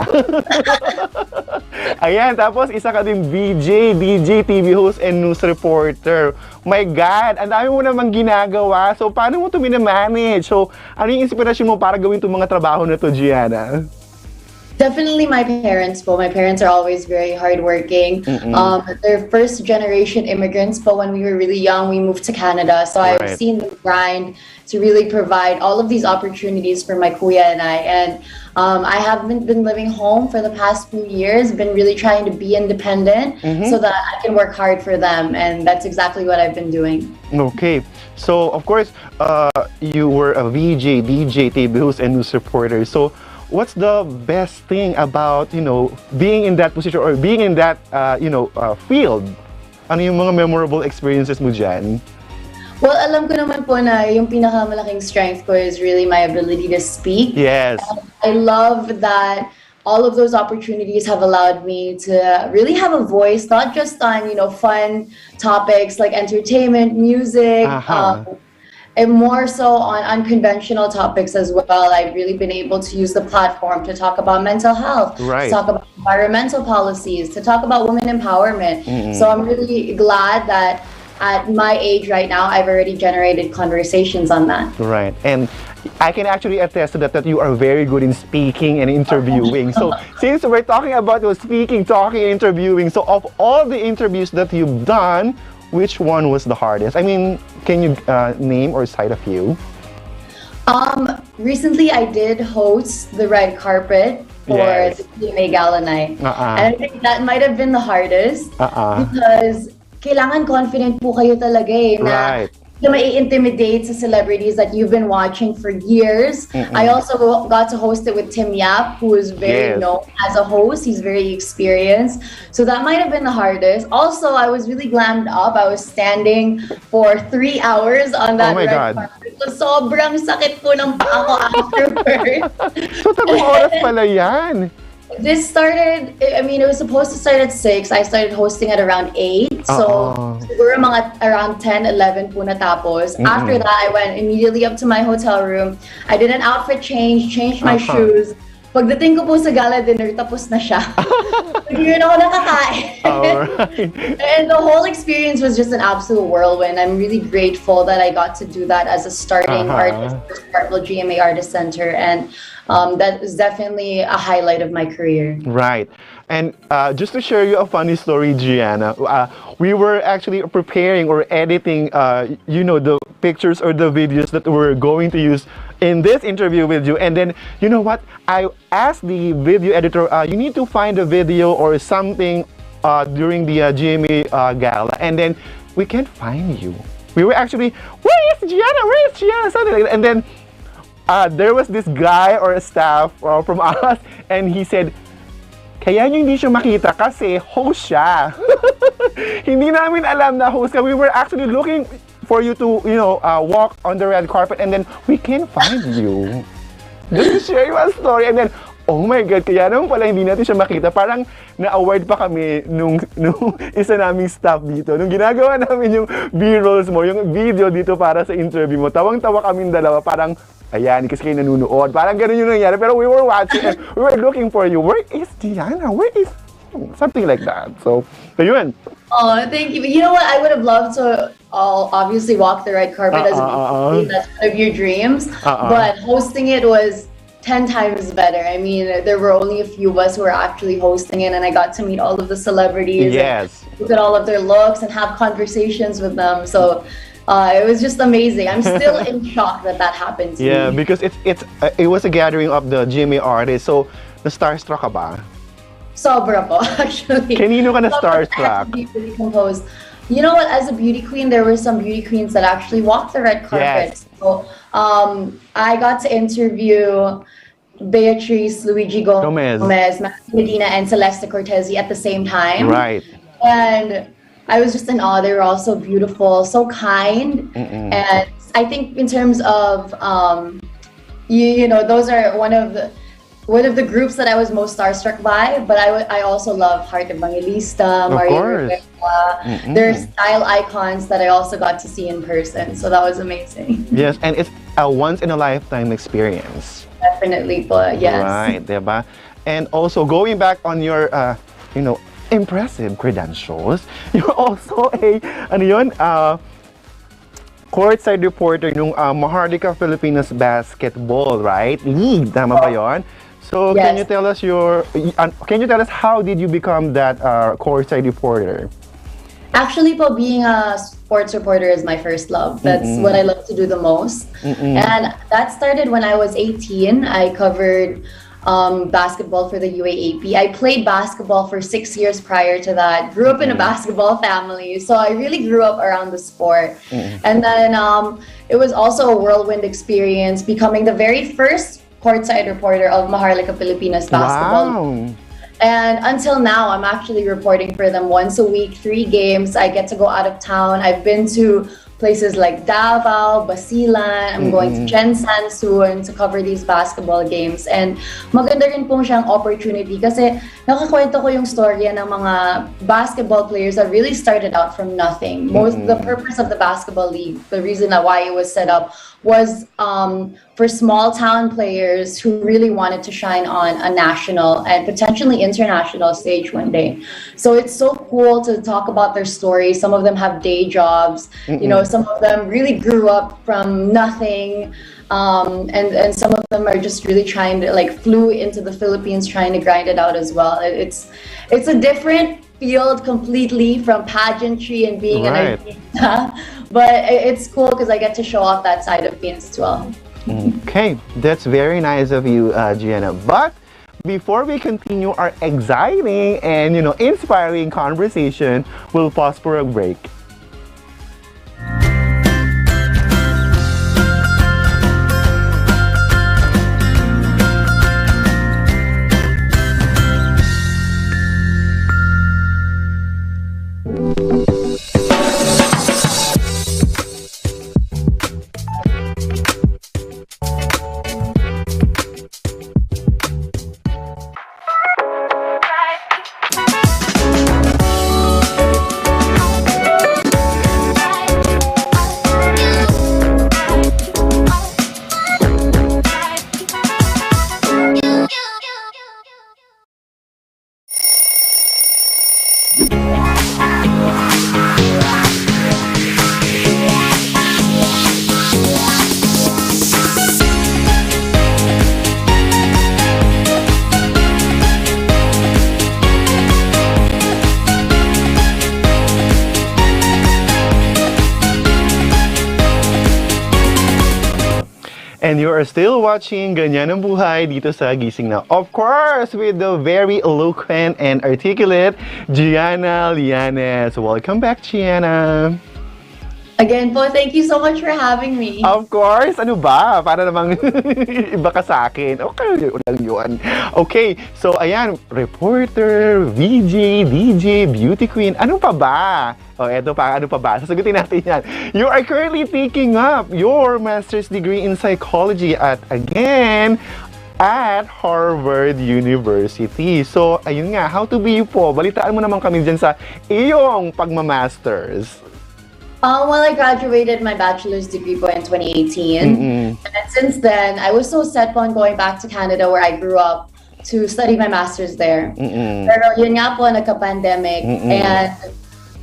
Ayan, tapos isa ka din VJ, DJ, TV host, and news reporter. My God, ang dami mo namang ginagawa. So, paano mo ito minamanage? So, ano yung inspirasyon mo para gawin itong mga trabaho na to, Gianna? Definitely my parents po. My parents are always very hardworking. They're first generation immigrants, but when we were really young, we moved to Canada. So Right. I've seen them grind to really provide all of these opportunities for my kuya and I. And I haven't been living home for the past few years, been really trying to be independent so that I can work hard for them. And that's exactly what I've been doing. Okay. So, of course, you were a VJ, DJ, TV host, and news reporter. So, what's the best thing about, being in that position or being in that, field? Ano yung mga memorable experiences mo dyan? Well, alam ko naman po na yung pinakamalaking strength ko is really my ability to speak. Yes. I love that all of those opportunities have allowed me to really have a voice, not just on, fun topics like entertainment, music, and more so on unconventional topics as well. I've really been able to use the platform to talk about mental health, Right. to talk about environmental policies, to talk about women empowerment. So I'm really glad that at my age right now, I've already generated conversations on that. Right. And I can actually attest to that you are very good in speaking and interviewing. So, since we're talking about speaking, talking, and interviewing, so of all the interviews that you've done, which one was the hardest? I mean, can you name or cite a few? Recently, I did host the red carpet for Yes. the CMA Gala Night. And I think that might have been the hardest because kailangan confident po kayo talaga na Right. na mai-intimidate sa celebrities that you've been watching for years. I also got to host it with Tim Yap, who is very known as a host. He's very experienced. So that might have been the hardest. Also, I was really glammed up. I was standing for 3 hours on that red carpet. So sobrang sakit po ng paa ko afterwards. So, tatlong oras pala yan. This started, I mean, it was supposed to start at 6. I started hosting at around 8. So, siguro mga around 10, 11 po natapos. After that, I went immediately up to my hotel room. I did an outfit change, changed my shoes. Pagdating ko po sa gala dinner, tapos na siya. Hindi rin ako nakakain. And the whole experience was just an absolute whirlwind. I'm really grateful that I got to do that as a starting artist for Sparkle GMA Artist Center. And that was definitely a highlight of my career. Right. And just to share you a funny story, Gianna, we were actually preparing or editing, the pictures or the videos that we're going to use in this interview with you. And then, you know what? I asked the video editor, you need to find a video or something during the GMA gala. And then we can't find you. We were actually, where is Gianna? Where is Gianna? Something like that. And then there was this guy or a staff from us, and he said, kaya nyo hindi siya makita kasi host siya. Hindi namin alam na host ka. We were actually looking for you to, walk on the red carpet, and then we can't find you. Just to share you a story, and then, oh my God, kaya naman pala hindi natin siya makita. Parang na-award pa kami nung isa naming staff dito. Nung ginagawa namin yung B-rolls mo, yung video dito para sa interview mo, tawang-tawa kaming dalawa, parang, ayan, kasi kayo nanunood. Parang ganun yung nangyari. Pero we were watching and we were looking for you. Where is Diana? Where is... Something like that. So yun. Oh, thank you. You know what? I would have loved to obviously walk the red carpet as a BT. That's one of your dreams. But hosting it was 10 times better. I mean, there were only a few of us who were actually hosting it, and I got to meet all of the celebrities. Yes. And look at all of their looks and have conversations with them. So it was just amazing. I'm still in shock that happened to me. Yeah, because it was a gathering of the GMA artists. So, na-starstruck ka ba? Sobra po, actually. Kanino ka na-starstruck? I had to be really composed. You know what? As a beauty queen, there were some beauty queens that actually walked the red carpet. Yes. So I got to interview Beatrice, Luigi Gomez, Medina, and Celeste Cortezi at the same time. Right. And I was just in awe. They were all so beautiful, so kind. And I think in terms of, those are one of the groups that I was most starstruck by. But I also love Heart Evangelista, Maria Rivera. They're style icons that I also got to see in person. So that was amazing. Yes, and it's a once-in-a-lifetime experience. Definitely, but yes. Right, diba? And also, going back on your, impressive credentials, you're also a, courtside reporter nung Maharlika Filipinas Basketball, right? League, tama ba yun? So, yes. Can you tell us how did you become that courtside reporter? Actually, being a sports reporter is my first love. That's what I love to do the most. And that started when I was 18. I covered basketball for the UAAP. I played basketball for 6 years prior to that. Grew up in a basketball family, so I really grew up around the sport. And then it was also a whirlwind experience, becoming the very first courtside reporter of Maharlika Filipinas Basketball. Wow. And until now, I'm actually reporting for them once a week, 3 games. I get to go out of town. I've been to places like Davao, Basilan. I'm going to Jensan soon to cover these basketball games. And maganda rin po siyang opportunity kasi nakakwento ko yung storya ng mga basketball players that really started out from nothing. The purpose of the basketball league, the reason why it was set up was for small town players who really wanted to shine on a national and potentially international stage one day. So it's so cool to talk about their stories. Some of them have day jobs, some of them really grew up from nothing. And some of them are just really trying to flew into the Philippines trying to grind it out as well. It's a different field completely from pageantry and being an artista, but it's cool because I get to show off that side of me as well. Okay, that's very nice of you, Gianna. But before we continue our exciting and inspiring conversation, we'll pause for a break. And you are still watching Ganyan ang Buhay dito sa Gising na. Of course, with the very eloquent and articulate Gianna Lianes. Welcome back, Gianna. Again po, thank you so much for having me. Of course, ano ba? Para namang iba ka sa akin. Okay, lang yun. Okay, so ayan, reporter, VJ, DJ, beauty queen, ano pa ba? O, eto pa, ano pa ba? Sasagutin natin yan. You are currently taking up your master's degree in psychology at again, at Harvard University. So, ayun nga, how to be you po? Balitaan mo naman kami dyan sa iyong pagmamasters. Well, I graduated my bachelor's degree po in 2018. And since then, I was so set on going back to Canada where I grew up to study my master's there. Pero yun nga po, nagka-pandemic. And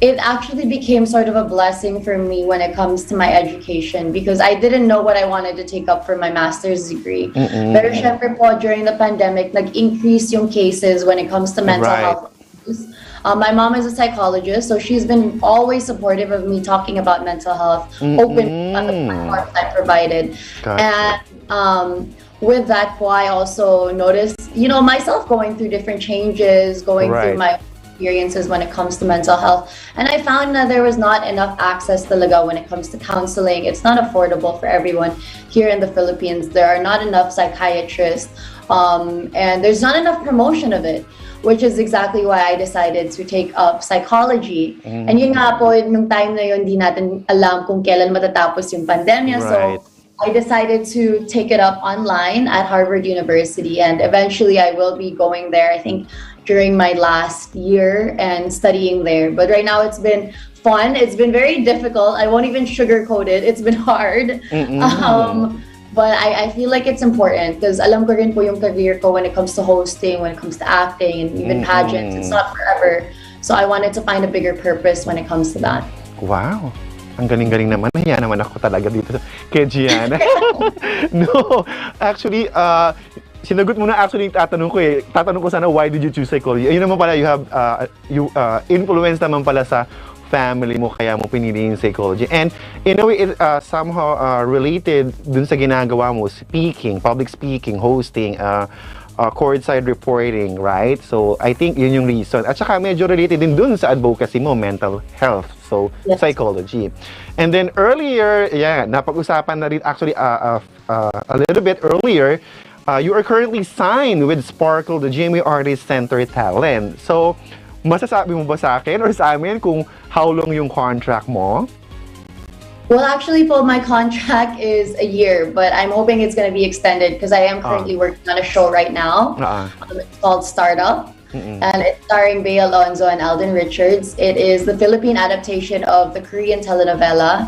it actually became sort of a blessing for me when it comes to my education because I didn't know what I wanted to take up for my master's degree. Pero syempre po, during the pandemic, nag-increase yung cases when it comes to mental health issues. My mom is a psychologist, so she's been always supportive of me talking about mental health, open on the platforms I provided. Gotcha. And with that, I also noticed, myself going through different changes, going through my experiences when it comes to mental health. And I found that there was not enough access talaga when it comes to counseling. It's not affordable for everyone here in the Philippines. There are not enough psychiatrists, and there's not enough promotion of it, which is exactly why I decided to take up psychology. And yun nga po, nung time na yun, di natin alam kung kailan matatapos yung pandemya. So I decided to take it up online at Harvard University, and eventually I will be going there, I think, during my last year and studying there. But right now it's been fun. It's been very difficult. I won't even sugarcoat it. It's been hard. But I feel like it's important because alam ko rin po yung career ko when it comes to hosting, when it comes to acting, and even pageants. It's not forever. So I wanted to find a bigger purpose when it comes to that. Wow. Ang galing-galing naman. Nahiya naman ako talaga dito kay Gianna. No, actually, sinagot mo na actually tatanong ko eh. Tatanong ko sana, why did you choose psychology? Ayun naman pala, you influence naman pala sa family mo, kaya mo pinili yung psychology. And in a way, it somehow related dun sa ginagawa mo, speaking, public speaking, hosting, courtside reporting, right? So, I think yun yung reason. At saka medyo related din dun sa advocacy mo, mental health. So, psychology. And then earlier, napag-usapan na rin actually a little bit earlier, you are currently signed with Sparkle, the GMA Artist Center Talent. So, masasabi mo ba sa akin or sa amin kung how long yung contract mo? Well, actually, po, my contract is a year, but I'm hoping it's going to be extended because I am currently working on a show right now. It's called Startup, and it's starring Bea Alonzo and Alden Richards. It is the Philippine adaptation of the Korean telenovela.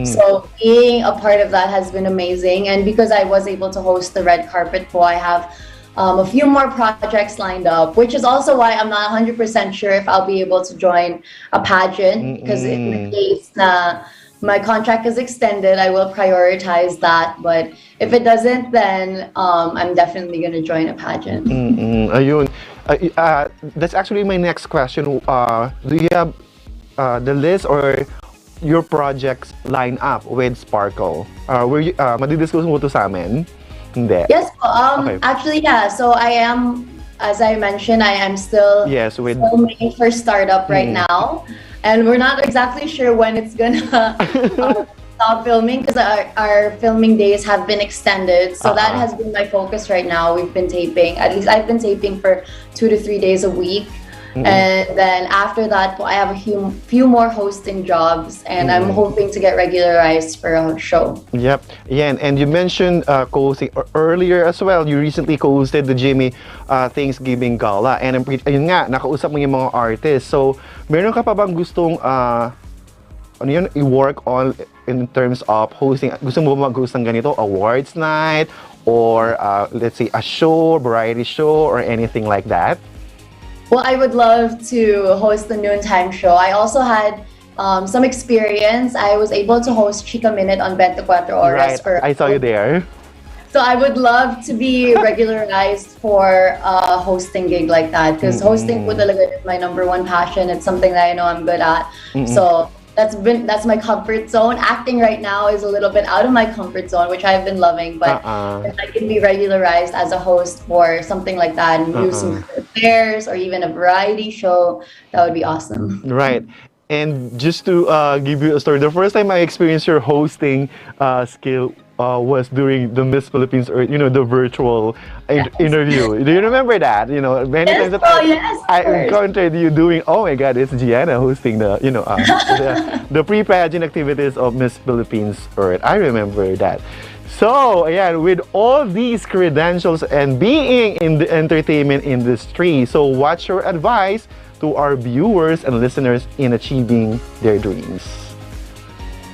So being a part of that has been amazing. And because I was able to host the red carpet, po, I have a few more projects lined up, which is also why I'm not 100% sure if I'll be able to join a pageant, because in the case na my contract is extended, I will prioritize that. But if it doesn't, then I'm definitely going to join a pageant. Ayun. That's actually my next question. Do you have the list or your projects lined up with Sparkle? Madidiscuss mo to sa amin? Hindi. Yes, actually, yeah. So I am, as I mentioned, I am still filming for Startup right now. And we're not exactly sure when it's gonna stop filming because our filming days have been extended. So that has been my focus right now. We've been taping, at least I've been taping for 2 to 3 days a week. And then after that, I have a few more hosting jobs, and I'm hoping to get regularized for a show. Yep. Yeah, and you mentioned co-hosting earlier as well. You recently co-hosted the Jimmy Thanksgiving Gala, and ayun nga, nakausap mo yung mga artists. So, meron ka pa bang gustong i-work on in terms of hosting? Gusto mo ba mag-host ng ganito, awards night, or let's say a show, variety show, or anything like that? Well, I would love to host the noontime show. I also had some experience. I was able to host Chica Minute on 24 Right, Horas for. I saw you there. So I would love to be regularized for a hosting gig like that because hosting po talaga is my number one passion. It's something that I know I'm good at. So that's my comfort zone. Acting right now is a little bit out of my comfort zone, which I've been loving. But if I can be regularized as a host for something like that and do some affairs or even a variety show, that would be awesome. Right. And just to give you a story, the first time I experienced your hosting skill was during the Miss Philippines, or the virtual interview. Do you remember that? Many Yes, times that oh, yes, I of course. encountered you doing. Oh my God, it's Gianna hosting the pre-pageant activities of Miss Philippines Earth. I remember that. So, again, with all these credentials and being in the entertainment industry, so what's your advice to our viewers and listeners in achieving their dreams?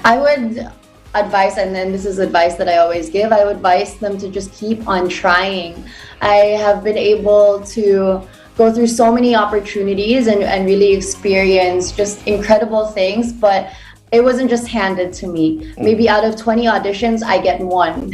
I would advise, and then this is advice that I always give, I would advise them to just keep on trying. I have been able to go through so many opportunities and really experience just incredible things, but it wasn't just handed to me. Maybe out of 20 auditions, I get one,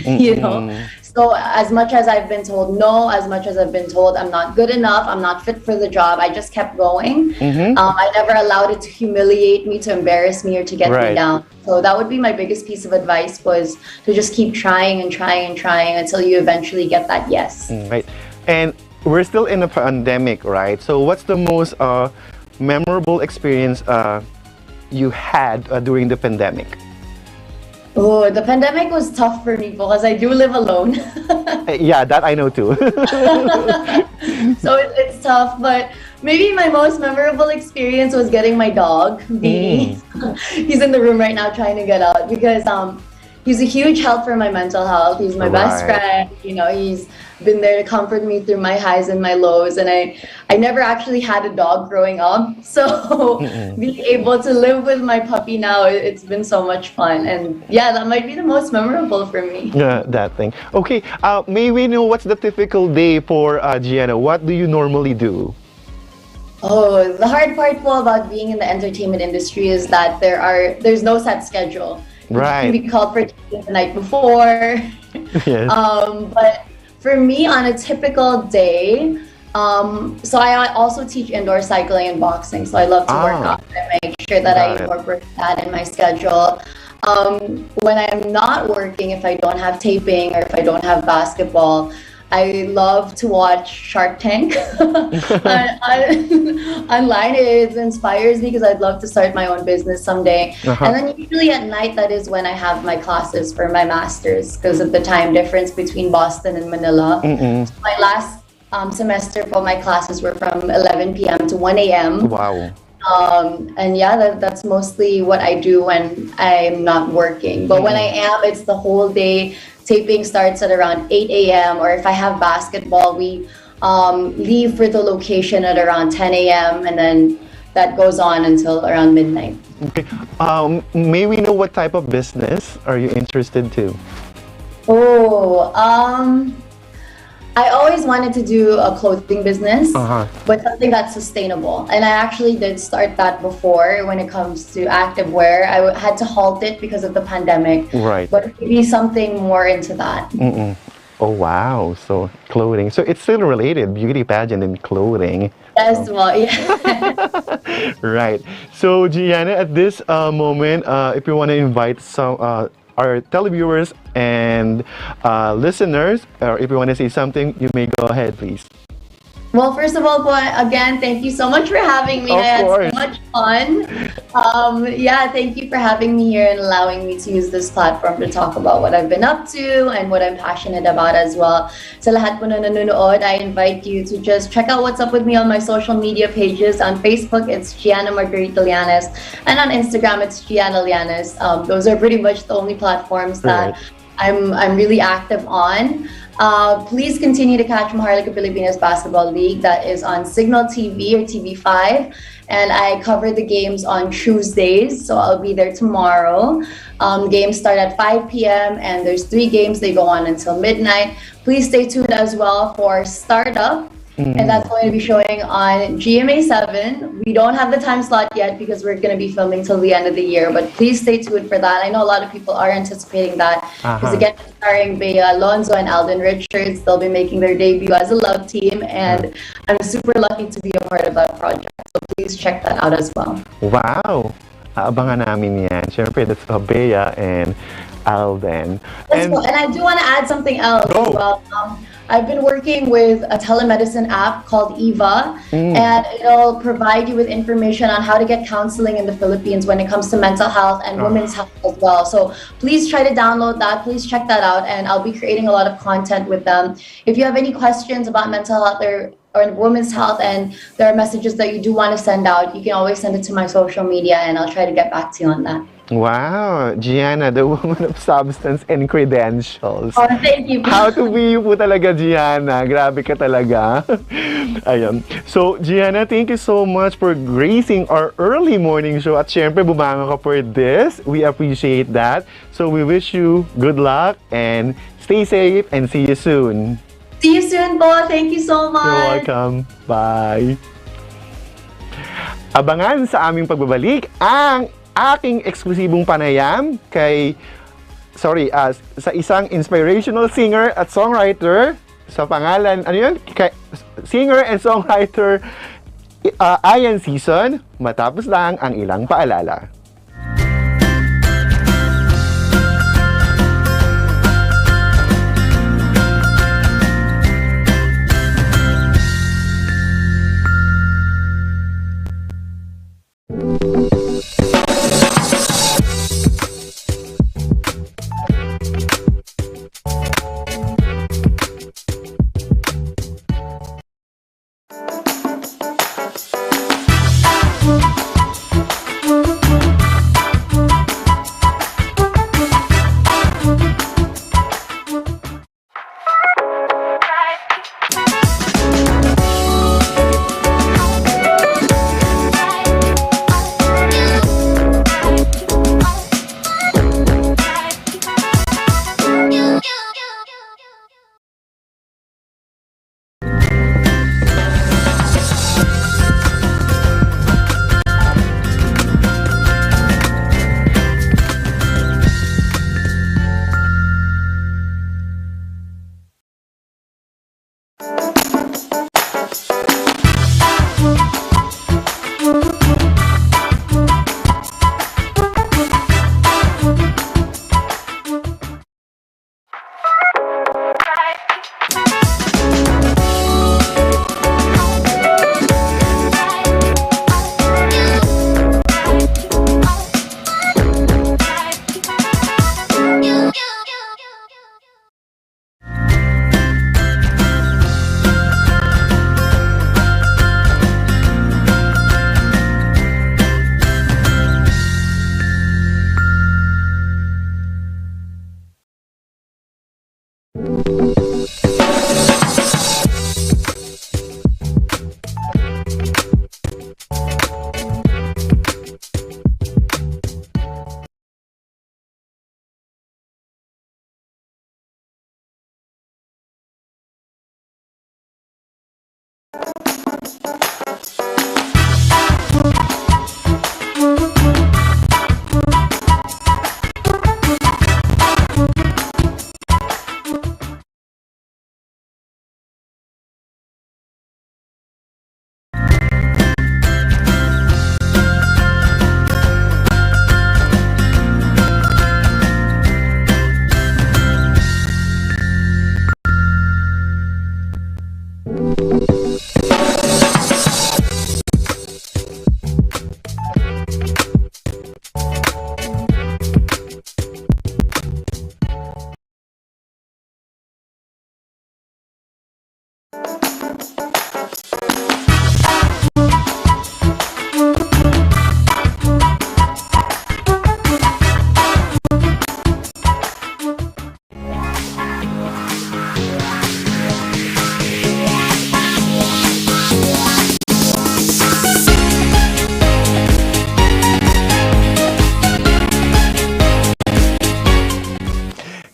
So as much as I've been told no, as much as I've been told I'm not good enough, I'm not fit for the job, I just kept going. I never allowed it to humiliate me, to embarrass me, or to get me down. So that would be my biggest piece of advice, was to just keep trying and trying and trying until you eventually get that yes. Right. And we're still in a pandemic, right? So what's the most memorable experience you had during the pandemic? Oh, the pandemic was tough for me because I do live alone. Yeah, that I know too. So it's tough, but maybe my most memorable experience was getting my dog, Dee. He's in the room right now trying to get out because he's a huge help for my mental health. He's my best friend. He's been there to comfort me through my highs and my lows. And I never actually had a dog growing up. So being able to live with my puppy now, it's been so much fun. And yeah, that might be the most memorable for me. Yeah, that thing. Okay, may we know what's the typical day for Gianna? What do you normally do? Oh, the hard part po about being in the entertainment industry is that there's no set schedule. Right. You can be called for taping the night before. Yes. But for me, on a typical day, so I also teach indoor cycling and boxing. So I love to work out and make sure that I incorporate that in my schedule. When I'm not working, if I don't have taping or if I don't have basketball, I love to watch Shark Tank online. It inspires me because I'd love to start my own business someday. And then usually at night, that is when I have my classes for my master's because of the time difference between Boston and Manila. So my last semester for my classes were from 11 p.m. to 1 a.m. Wow. And yeah, that's mostly what I do when I'm not working. But when I am, it's the whole day. Taping starts at around 8 a.m. or if I have basketball, we leave for the location at around 10 a.m. and then that goes on until around midnight. Okay. May we know what type of business are you interested to? I always wanted to do a clothing business, but something that's sustainable. And I actually did start that before when it comes to activewear. I had to halt it because of the pandemic. Right. But maybe something more into that. Oh, wow. So clothing. So it's still related, beauty pageant and clothing. Yes, well, yeah. Right. So Gianna, at this moment, if you want to invite some our televiewers and listeners, or if you want to say something, you may go ahead, please. Well, first of all, again, thank you so much for having me. Of I had course. so much fun. Yeah, thank you for having me here and allowing me to use this platform to talk about what I've been up to and what I'm passionate about as well. Sa lahat po na nanonood, I invite you to just check out what's up with me on my social media pages. On Facebook, it's Gianna Margarita Llanes, and on Instagram, it's Gianna Llanes. Those are pretty much the only platforms that I'm really active on. Please continue to catch Maharlika Pilipinas Basketball League. That is on Signal TV or TV5. And I cover the games on Tuesdays, so I'll be there tomorrow. Games start at 5 p.m. and there's 3 games. They go on until midnight. Please stay tuned as well for Startup. and that's going to be showing on GMA7. We don't have the time slot yet because we're going to be filming till the end of the year, but please stay tuned for that. I know a lot of people are anticipating that because again, starring Bea Alonzo and Alden Richards, they'll be making their debut as a love team, and I'm super lucky to be a part of that project. So please check that out as well. Wow! Aabangan namin yan. Siyempre, that's Bea and Alden. And I do want to add something else as well. I've been working with a telemedicine app called Eva, and it'll provide you with information on how to get counseling in the Philippines when it comes to mental health and women's health as well. So please try to download that. Please check that out, and I'll be creating a lot of content with them. If you have any questions about mental health or women's health, and there are messages that you do want to send out, you can always send it to my social media, and I'll try to get back to you on that. Wow, Gianna, the woman of substance and credentials. Oh, thank you. How to be you po talaga, Gianna. Grabe ka talaga. Ayun. So, Gianna, thank you so much for gracing our early morning show. At syempre, bumanga ka for this. We appreciate that. So, we wish you good luck and stay safe and see you soon. See you soon, po. Thank you so much. You're welcome. Bye. Abangan sa aming pagbabalik ang aking eksklusibong panayam sa isang inspirational singer at songwriter sa pangalan, singer and songwriter Ian Season, matapos lang ang ilang paalala.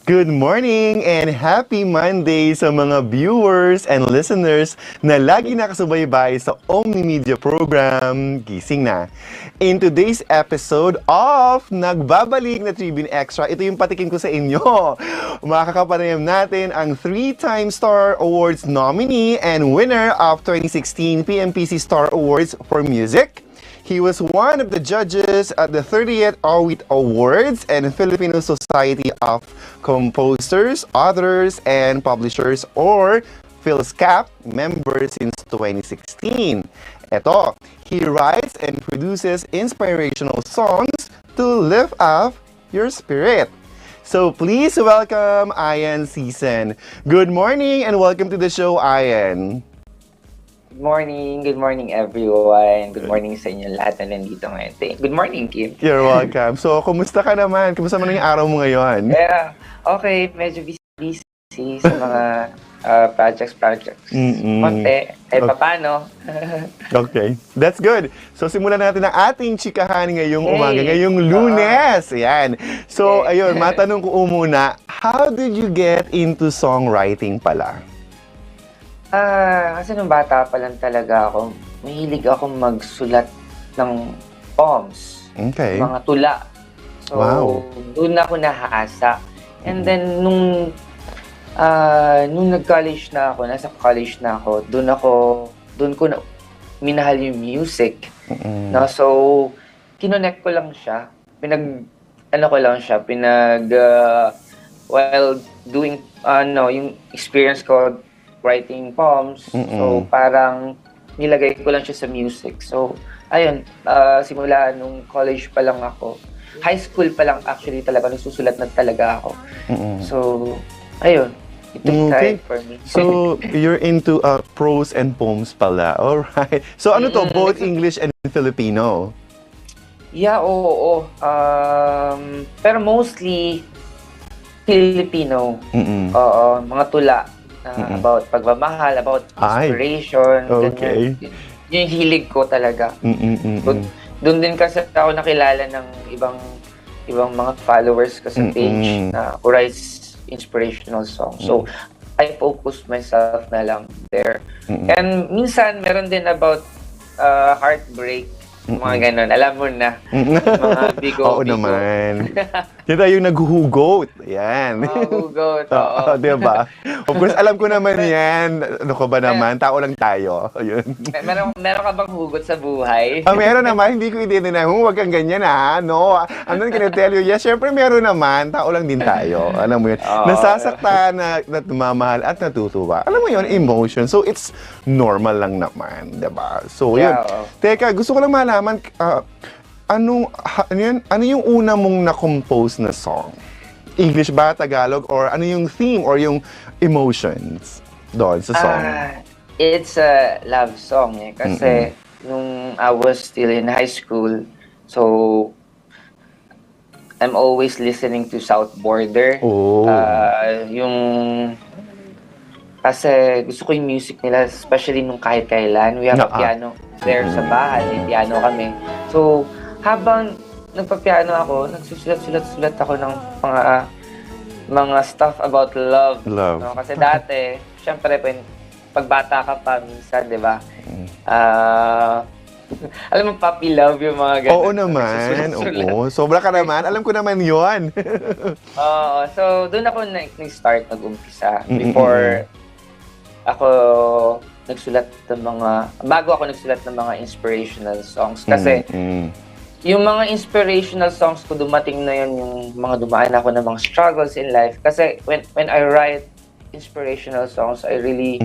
Good morning and happy Monday sa mga viewers and listeners na lagi nakasubaybay sa Omni Media program, Gising na. In today's episode of Nagbabalik na Tribune Extra, ito yung patikim ko sa inyo. Makakapanayam natin ang 3-time Star Awards nominee and winner of 2016 PMPC Star Awards for Music. He was one of the judges at the 30th Awit Awards and Filipino Society of Composers, Authors, and Publishers or PhilSCAP member since 2016. Ito, he writes and produces inspirational songs to lift up your spirit. So please welcome Ian Season. Good morning and welcome to the show, Ian. Good morning everyone. Good morning sa inyo lahat na nandito ngayon. Good morning, Kim. You're welcome. So, kumusta ka naman? Kumusta man yung araw mo ngayon? Yeah, okay. Medyo busy sa mga projects. Konti. Paano? Okay. That's good. So, simulan natin ang ating chikahan ngayong umaga, ngayong Lunes. Ayan. So, ayun, matanong ko muna, how did you get into songwriting pala? Kasi nung bata pa lang talaga ako, mahilig ako magsulat ng poems. Okay. Mga tula. So, doon ako nahasa. And then, nung nag-college na ako, nasa college na ako, doon ko na minahal yung music. No? So, kinonect ko lang siya. While doing, yung experience ko writing poems. So, parang nilagay ko lang siya sa music. So, ayun, simula nung college pa lang ako. High school pa lang actually talaga, nagsusulat na talaga ako. So, ayun. It took time for me. So, you're into prose and poems pala. Alright. So, ano to? Both English and Filipino? Yeah, oo. Pero mostly, Filipino. Oo, mga tula. About pagmamahal, about inspiration. Okay. Yung hilig ko talaga. Doon din kasi ako nakilala ng ibang mga followers ko sa page na who writes inspirational songs. So, I focus myself na lang there. And minsan, meron din about heartbreak. Mga ganon. Alam mo na. Mga bigo. Oo naman. Yan tayo yung naghuhugot. Yan. Hugot. Oo, diba? Of course, alam ko naman yan. Ano ko ba naman? Tao lang tayo. Ayun. Meron ka bang hugot sa buhay? Meron naman. Hindi ko i-deny. Huwag kang ganyan ha. No. I'm not gonna tell you. Yes, syempre meron naman. Tao lang din tayo. Alam mo yun. Nasasaktan, namamahal at natutuwa. Alam mo yun, emotion. So, it's normal lang naman. Diba? So, yun. Teka, gusto ko lang malaman, ano yung una mong na-compose na song? English ba, Tagalog, or ano yung theme or yung emotions doon sa song? It's a love song kasi nung I was still in high school, so I'm always listening to South Border. Kasi gusto ko yung music nila, especially nung kahit kailan. We have a piano there sa bahay, may piano kami. So, habang nagpa-piano ako, nagsusulat ako ng mga stuff about love. No? Kasi dati, syempre, pag bata ka pa minsan, di ba? Alam mo, puppy love yung mga ganun. Oo naman. Oo. Sobra ka naman. Alam ko naman yun. So, doon ako nag-start, nag-umpisa. Before ako bago ako nagsulat ng mga inspirational songs. Kasi, yung mga inspirational songs ko, dumating na yun yung mga dumaan ako ng mga struggles in life. Kasi, when I write inspirational songs, I really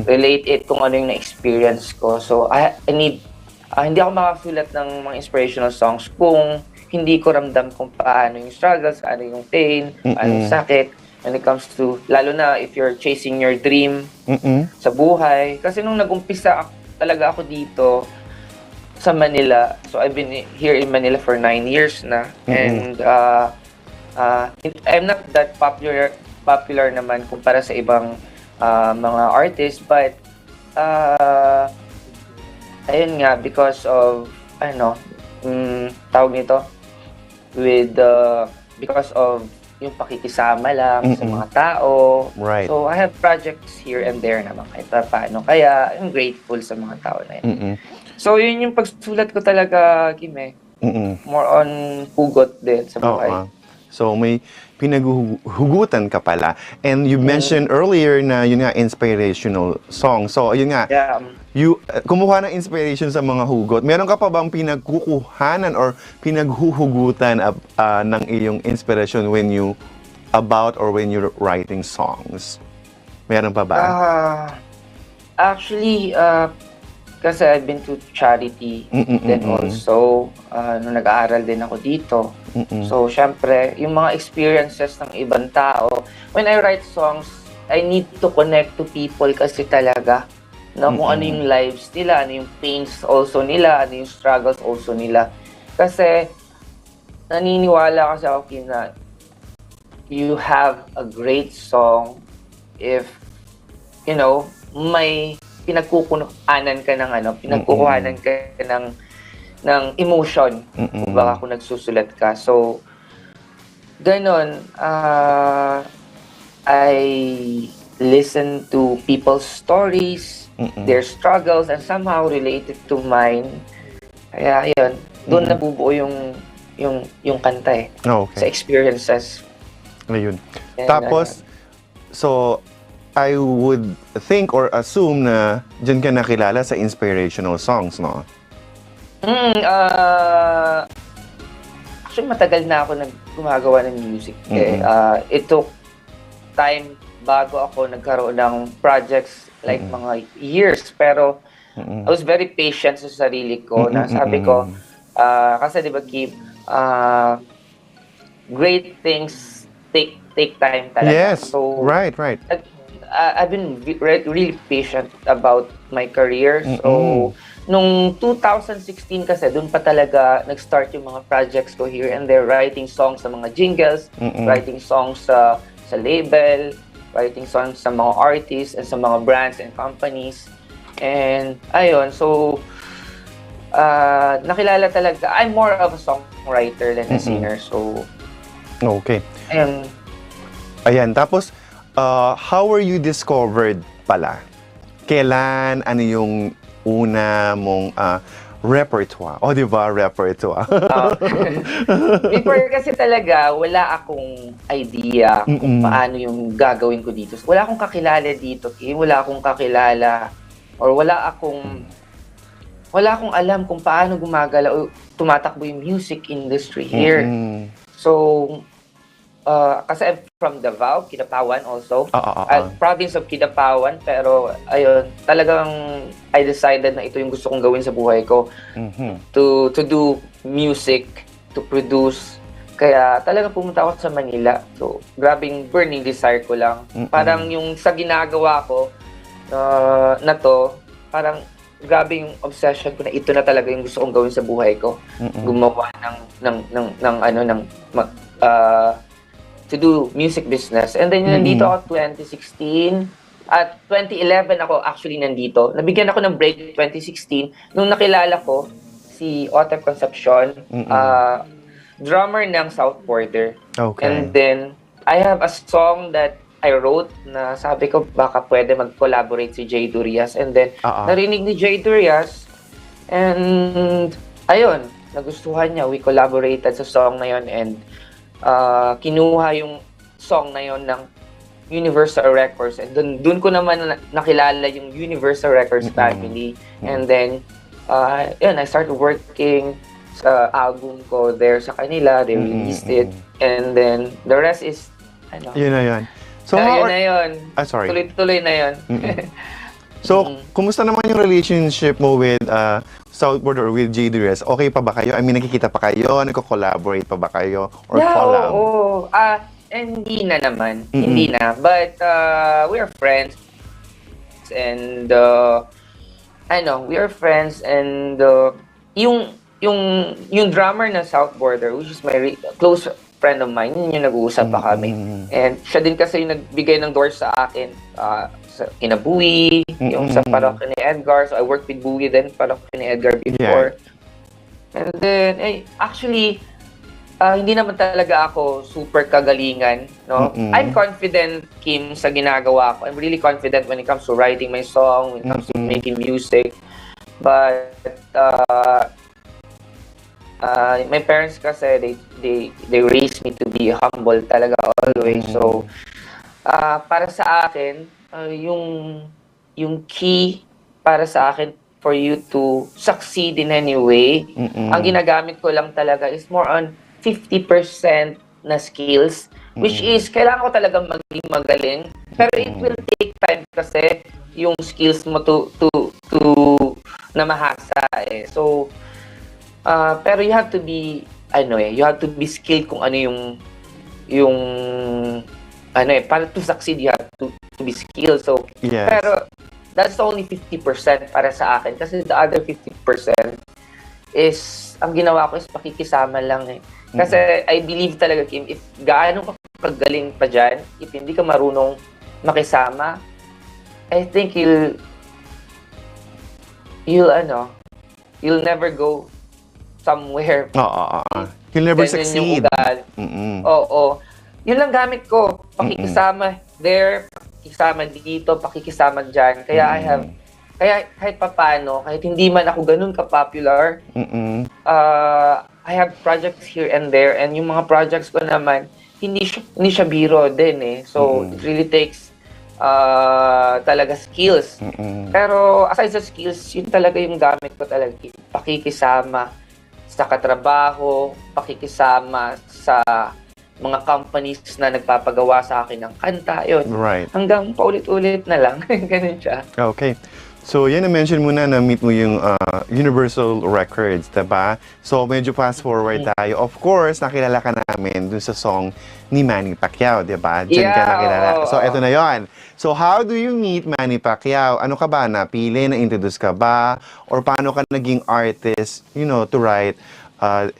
relate it kung ano yung na-experience ko. So, hindi ako makasulat ng mga inspirational songs kung hindi ko ramdam kung paano yung struggles, paano yung pain, paano yung sakit. When it comes to, lalo na if you're chasing your dream sa buhay. Kasi nung nag-umpisa talaga ako dito sa Manila, so I've been here in Manila for 9 years na. And I'm not that popular naman kumpara sa ibang mga artists, but ayun nga, because of, tawag nito, because of yung pakikisama lang sa Mm-mm. mga tao. Right. So, I have projects here and there naman kahit paano. Kaya, I'm grateful sa mga tao na yun. Mm-mm. So, yun yung pagsulat ko talaga, Kim, eh. Mm-mm. More on hugot din sa buhay. Oo. So may pinaghugutan ka pala. And you mentioned earlier na yun nga inspirational song. So yun nga, Yeah. you kumuha ng inspiration sa mga hugot. Meron ka pa bang pinagkukuhanan or pinaghuhugutan ng iyong inspiration when you when you're writing songs? Meron pa ba? Actually, kasi I've been to charity then also, nung nag-aaral din ako dito. So, syempre, yung mga experiences ng ibang tao, when I write songs, I need to connect to people kasi talaga na kung ano yung lives nila, ano yung pains also nila, ano yung struggles also nila. Kasi, naniniwala kasi ako na you have a great song if, you know, may pinagkukuhanan ka ng emotion baka kung nagsusulat ka. So, ganon, I listen to people's stories, their struggles, and somehow related to mine. Kaya, yun, doon nabubuo yung kanta eh. Okay. Sa experiences. Ayun. And, Tapos, so, I would think or assume na dyan ka nakilala sa inspirational songs, no? Actually, matagal na ako gumagawa ng music. It took time bago ako nagkaroon ng projects like mga years. Pero I was very patient sa sarili ko na sabi ko, kasi di ba, Kim, great things take time talaga. Yes, So, right. I've been really patient about my career. So, nung 2016 kasi, dun pa talaga nag-start yung mga projects ko here and there, writing songs sa mga jingles, writing songs sa label, writing songs sa mga artists and sa mga brands and companies. And, ayun, so, nakilala talaga, I'm more of a songwriter than a singer. So, Okay. ayun. Ayan, tapos, how were you discovered pala? Kailan, ano yung una mong repertoire? O, di ba, repertoire? Before kasi talaga, wala akong idea kung paano yung gagawin ko dito. Wala akong kakilala dito, wala akong kakilala, or wala akong alam kung paano gumagalaw o tumatakbo yung music industry here. So, kasi I'm from Davao, Kidapawan also. Province of Kidapawan, pero ayun, talagang I decided na ito yung gusto kong gawin sa buhay ko. To do music, to produce. Kaya talagang pumunta ako sa Manila. So, grabing burning desire ko lang. Parang yung sa ginagawa ko na to, parang grabe yung obsession ko na ito na talaga yung gusto kong gawin sa buhay ko. Gumawa to do music business. And then nandito ako 2016. At 2011 ako actually nandito. Nabigyan ako ng break 2016 nung nakilala ko si Otep Concepcion, drummer ng South Border. Okay. And then I have a song that I wrote na sabi ko baka pwede mag-collaborate si Jay Durias. And then narinig ni Jay Durias and ayun, nagustuhan niya. We collaborated sa song na yon and kinuha yung song na yon ng Universal Records and dun ko naman nakilala yung Universal Records family and then yun, I started working sa album ko there sa kanila, they released it and then the rest is Yun na yun. So, yun na yun. Sorry. Tuloy-tuloy na yun. So, kumusta naman yung relationship mo with South Border or with J. Durias? Okay pa ba kayo? I mean, nakikita pa kayo? Nagko-collaborate pa ba kayo? Or collab? Oo. Hindi na naman. Hindi na. But we are friends. And we are friends and yung drummer ng South Border, which is my close friend of mine, yun yung nag-uusap pa kami. And siya din kasi yung nagbigay ng doors sa akin. Kina Bowie, yung sa parokya ni Edgar. So I worked with Bowie then parokya ni Edgar before. Yeah. And then, actually, hindi naman talaga ako super kagalingan, no? I'm confident, Kim, sa ginagawa ko. I'm really confident when it comes to writing my song, when it comes to making music. But my parents kasi they raised me to be humble talaga always. So para sa akin, yung key para sa akin for you to succeed in any way, ang ginagamit ko lang talaga is more on 50% na skills, which is kailangan ko talaga maging magaling, pero it will take time kasi yung skills mo to na mahasa eh. So pero you have to be you have to be skilled kung ano yung para to succeed you have to be skilled. So Yes. pero that's only 50% para sa akin kasi the other 50% is ang ginawa ko is pakikisama lang eh. Kasi I believe talaga, Kim, if gaano ka kagaling pa dyan, if hindi ka marunong makisama, I think you'll never go somewhere. You'll never Ganyan yung succeed. ugali. Oo. Yun lang gamit ko. Pakikisama there, pakikisama dito, pakikisama dyan. Kaya kaya kahit papano, kahit hindi man ako ganun ka-popular, I have projects here and there, and yung mga projects ko naman, hindi siya biro din eh. So, it really takes talaga skills. Pero aside sa skills, yun talaga yung gamit ko talaga. Pakikisama sa katrabaho, pakikisama sa mga companies na nagpapagawa sa akin ng kanta, yun. Right. Hanggang paulit-ulit na lang. Ganun siya. Okay. So, yan na-mention mo na meet mo yung Universal Records, diba? So, medyo fast forward tayo. Of course, nakilala ka namin dun sa song ni Manny Pacquiao, diba? Diyan ka nakilala. So, eto na yon. So, how do you meet Manny Pacquiao? Ano ka ba? Napili? Na-introduce ka ba? Or paano ka naging artist, to write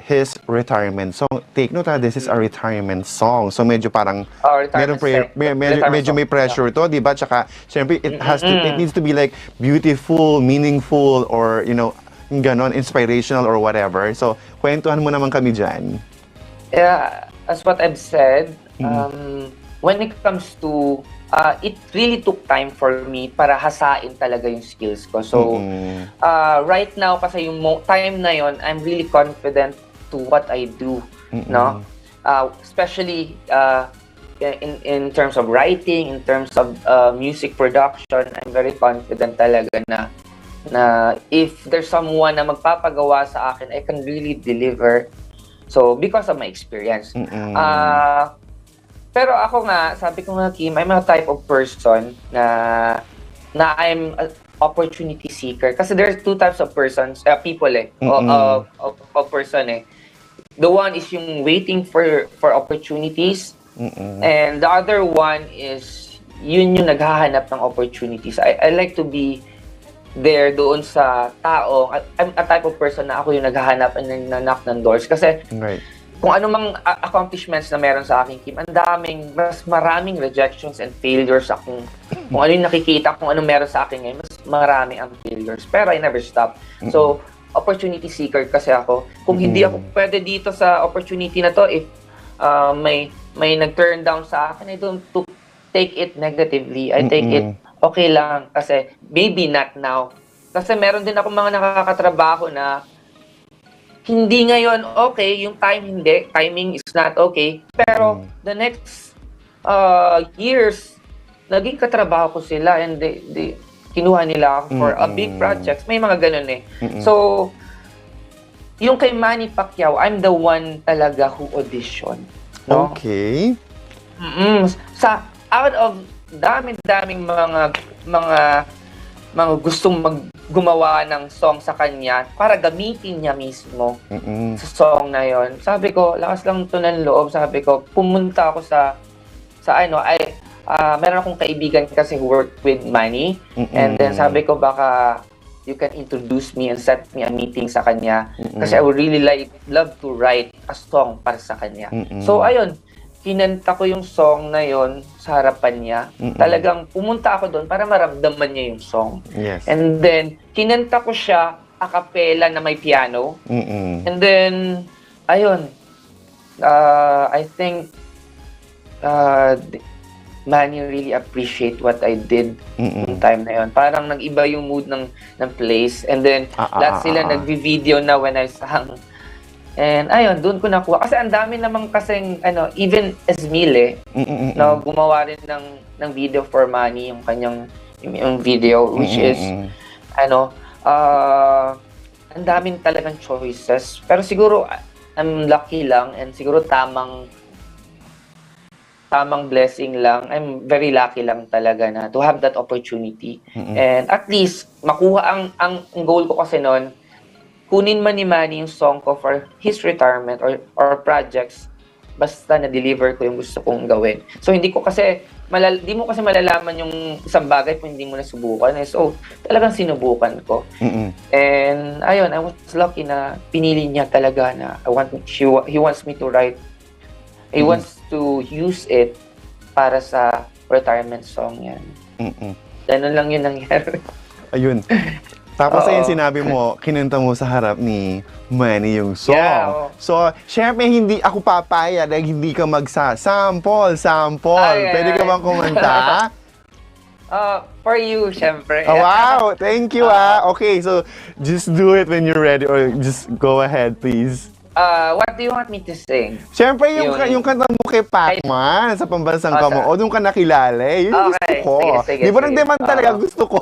his retirement song? Take note this is a meron So medyo parang medyo may pressure to, di ba? Tsaka syempre it needs to be like beautiful, meaningful, or ganon, inspirational or whatever. So kwentuhan mo naman kami diyan. Yeah, as what I've said, when it comes to it really took time for me para hasain talaga yung skills ko. So, right now, kasi yung time na yon, I'm really confident to what I do, no? Especially in terms of writing, in terms of music production, I'm very confident talaga na if there's someone na magpapagawa sa akin, I can really deliver. So, because of my experience. Pero ako nga, sabi ko nga, Kim, I'm a type of person na I'm an opportunity seeker. Kasi there's two types of people of person eh. The one is yung waiting for opportunities, and the other one is yun yung naghahanap ng opportunities. I like to be there doon sa tao. I'm a type of person na ako yung naghahanap and knock ng doors. Kasi kung anumang accomplishments na meron sa akin, Kim, mas maraming rejections and failures kung ano yung nakikita, kung ano meron sa akin ngayon, mas marami ang failures. Pero I never stop. So, opportunity seeker kasi ako. Kung hindi ako pwede dito sa opportunity na to, if may nag-turn down sa akin, I don't take it negatively. I take it okay lang kasi maybe not now. Kasi meron din ako mga nakakatrabaho na hindi ngayon okay, yung timing is not okay. Pero the next years, naging katrabaho ko sila and they kinuha nila ako for a big project. May mga ganun eh. So, yung kay Manny Pacquiao, I'm the one talaga who audition. No? Okay. Out of daming mga gustong gumawa ng song sa kanya para gamitin niya mismo sa song na yon. Sabi ko, lakas lang to ng loob. Sabi ko, pumunta ako sa meron akong kaibigan kasi who work with Manny. And then sabi ko, baka you can introduce me and set me a meeting sa kanya. Kasi I would really love to write a song para sa kanya. So ayun, kinanta ko yung song na yon sa harapan niya. Talagang pumunta ako doon para maramdaman niya yung song. Yes. And then, kinanta ko siya a cappella na may piano. And then, ayun, I think Manny really appreciate what I did nung time na yun. Parang nag-iba yung mood ng place. And then, lahat sila nag-video na when I sang. And ayun, doon ko nakuha. Kasi ang dami namang kasing, even Esmile, no, gumawa rin ng video for Manny, yung kanyang yung video, which is, ang daming talagang choices. Pero siguro, I'm lucky lang and siguro tamang blessing lang. I'm very lucky lang talaga na to have that opportunity. And at least, makuha ang goal ko kasi noon, kunin man ni Manny yung song ko for his retirement or projects, basta na-deliver ko yung gusto kong gawin. So, hindi mo kasi malalaman yung isang bagay kung hindi mo nasubukan. So, talagang sinubukan ko. And, ayun, I was lucky na pinili niya talaga na he wants me to write. He wants to use it para sa retirement song yan. Ganun lang yun nangyari. Ayun. Tapos ayun sinabi mo, kinanta mo sa harap ni Manny yung song. Yeah, so, syempre hindi ako papayag na hindi ka magsa-sample. Pwede ka bang kumanta? For you, syempre. Oh, wow, thank you Okay, so just do it when you're ready or just go ahead, please. What do you want me to sing? Siyempre, yung kanta mo kay Pacman sa Pambansang Kamao, doon ka nakilala. Yun yung gusto ko. Sige, Di ba nang-demand talaga gusto ko?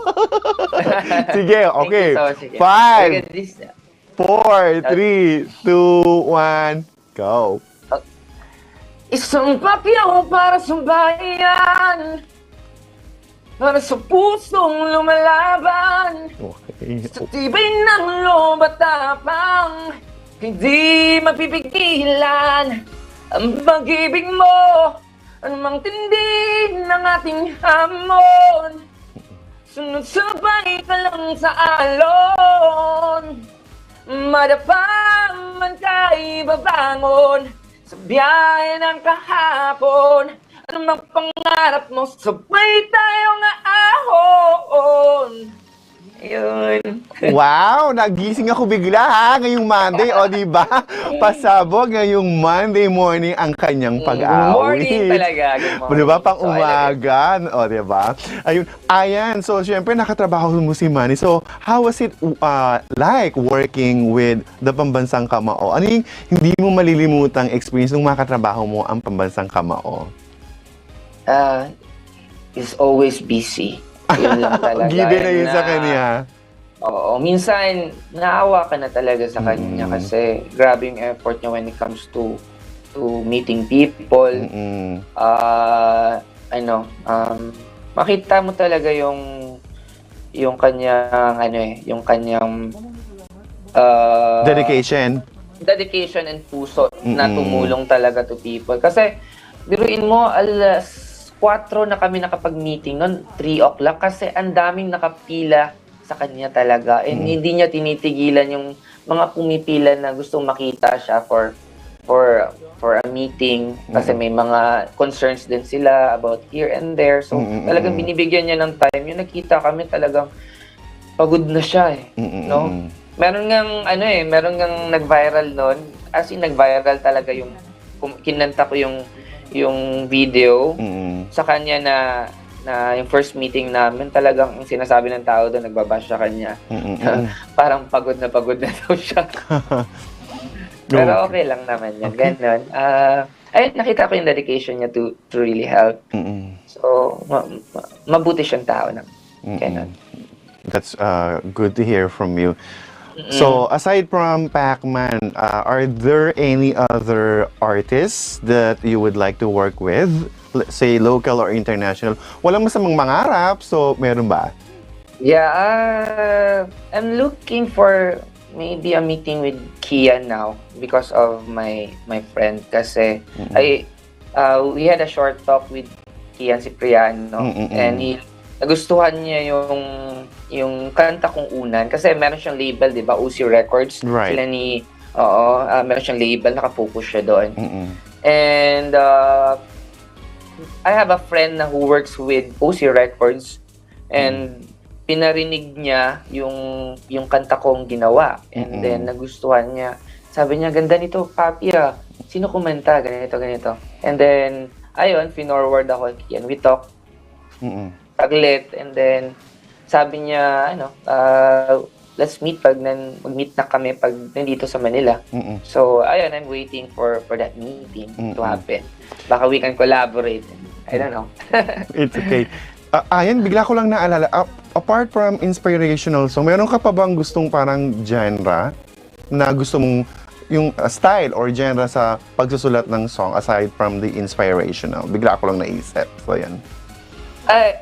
Sige, okay. 5, 4, 3, 2, 1, go. Isang papyaw para sa bayan, para sa pusong lumalaban, sa tibay ng loob at tapang, hindi mapipigilan ang pag-ibig mo, anumang tindi ng ating hamon. Sunod-sabay ka lang sa alon, madapa man ka'y babangon sa biyahe ng kahapon. Anumang pangarap mo, sabay tayong aahon. Ayun. Wow, nagising ako bigla ngayong Monday, o di ba? Pasabog ngayong Monday morning ang kanyang pag-awit. Morning talaga. Di ba? Pang umaga, o di ba? Ayun. Ayan, so syempre nakatrabaho mo si Manny. So, how was it like working with the Pambansang Kamao? Ano yung hindi mo malilimutang experience nung makatrabaho mo ang Pambansang Kamao? Is always busy. Yun lang talaga. Given na yun sa kanya. Oo. Minsan, naawa ka na talaga sa kanya kasi grabe yung effort niya when it comes to meeting people. Makita mo talaga yung kanyang dedication and puso na tumulong talaga to people. Kasi, biruin mo, alas 4 na kami nakapag-meeting noon, 3 o'clock, kasi ang daming nakapila sa kanya talaga. And hindi niya tinitigilan yung mga pumipila na gustong makita siya for a meeting kasi may mga concerns din sila about here and there. So, talagang binibigyan niya ng time. Yung nakita kami talagang pagod na siya no? Meron ngang nag-viral noon. As in, nag-viral talaga yung kinanta ko yung video sa kanya na yung first meeting namin, talagang yung sinasabi ng tao doon, nagbabash sa kanya. Parang pagod na daw siya. Pero okay lang naman yan. Ganon. Ayun, nakita ko yung dedication niya to really help. So, mabuti siyang tao na. Ganon. That's good to hear from you. So, aside from Pacman, are there any other artists that you would like to work with? Let's say, local or international? Walang masamang mangarap, so meron ba? Yeah, I'm looking for maybe a meeting with Kian now because of my friend. Kasi we had a short talk with Kian Cipriano and nagustuhan niya yung kanta kong unan kasi meron siyang label, 'di ba? UC Records. Right. Sila meron siyang label, naka-focus siya doon. And I have a friend na who works with UC Records and pinarinig niya yung kanta kong ginawa and then nagustuhan niya. Sabi niya, ganda nito, Papi sino kumanta, ganito, ganito. And then, ayun, finorward ako, and we talk saglit, and then, sabi niya, let's meet mag-meet na kami pag nandito sa Manila. So, ayun, I'm waiting for that meeting to happen. Baka we can collaborate. I don't know. It's okay. Ayan, bigla ko lang naalala, apart from inspirational song, meron ka pa bang gustong parang genre na gusto mong yung style or genre sa pagsusulat ng song aside from the inspirational? Bigla ko lang naisip. So, yan. I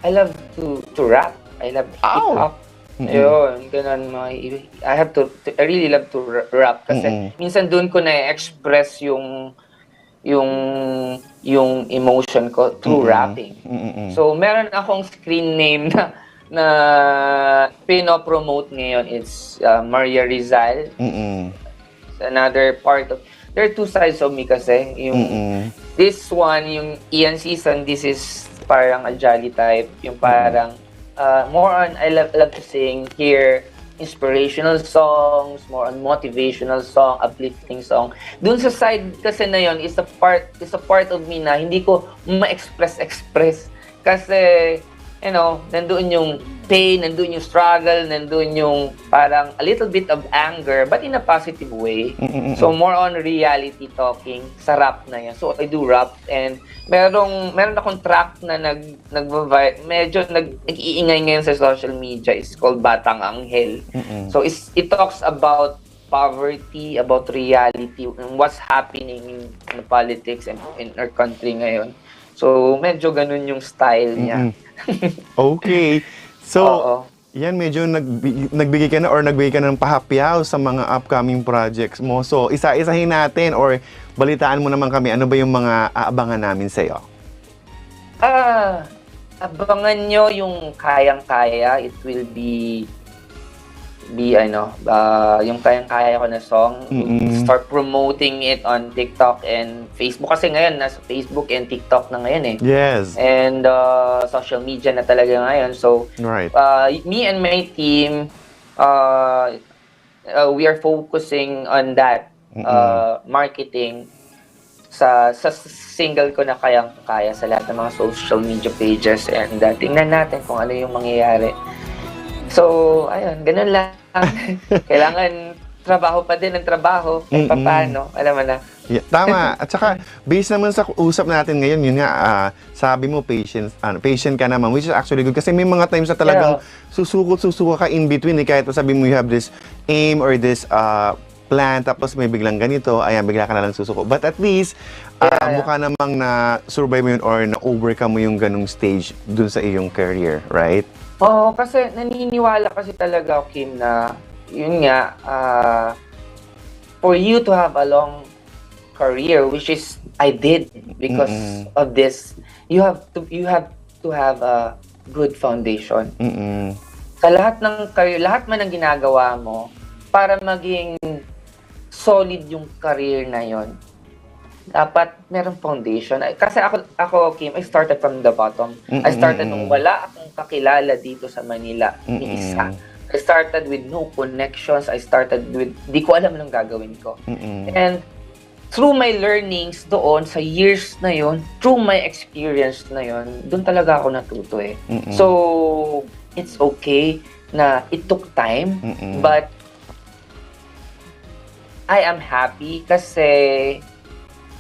love to rap. I love hip-hop. Ayun, ganun. I really love to rap kasi minsan doon ko na-express yung emotion ko through rapping. So, meron akong screen name na pino-promote ngayon. It's Maria Rizal. Another part of... There are two sides of me kasi. This one, yung Ian season, this is parang a jolly type. Yung parang more on, I love to sing, hear inspirational songs, more on motivational song, uplifting song. Dun sa side kasi na yon is a part of me na hindi ko ma-express kasi nandoon yung pain, nandoon yung struggle, nandoon yung parang a little bit of anger, but in a positive way. So more on reality talking sa rap na yan. So I do rap, and meron akong track na medyo nag-iingay ngayon sa social media. It's called Batang Anghel. So it talks about poverty, about reality, and what's happening in politics and in our country ngayon. So, medyo ganun yung style niya. Okay. So, yan, medyo nagbigay ka na or nagbigay ka ng pahapyaw sa mga upcoming projects mo. So, isa-isahin natin or balitaan mo naman kami, ano ba yung mga aabangan namin sa'yo? Abangan nyo yung kayang-kaya. It will be yung kayang-kaya ko na song. Start promoting it on TikTok and Facebook. Kasi ngayon, nasa Facebook and TikTok na ngayon eh. Yes. And social media na talaga ngayon. So, right. Me and my team, we are focusing on that marketing sa single ko na kayang-kaya sa lahat ng mga social media pages. And tingnan natin kung ano yung mangyayari. So, ayun, ganun lang. Kailangan trabaho pa din ng trabaho. Kahit paano, alam mo na. Yeah, tama. At saka, based naman sa usap natin ngayon, yun nga, sabi mo, patient ka naman, which is actually good. Kasi may mga times na talagang susuko ka in between. Kahit sabi mo, you have this aim or this plan, tapos may biglang ganito, ayan, bigla ka na lang susuko. But at least, mukha namang na-survive mo yun or na-overcome mo yung ganung stage dun sa iyong career, right? Oo, kasi naniniwala kasi talaga, Kim, na yun nga, for you to have a long career, which is I did because of this, you have to have a good foundation. Sa lahat ng career, lahat man ng ginagawa mo, para maging solid yung career na yon, dapat merong foundation. Kasi ako Kim, I started from the bottom. I started nung wala akong kakilala dito sa Manila, ni isa. I started with no connections. I started with, di ko alam anong gagawin ko. And through my learnings doon, sa years na yon, through my experience na yon, doon talaga ako natuto eh. So, it's okay na it took time, but I am happy kasi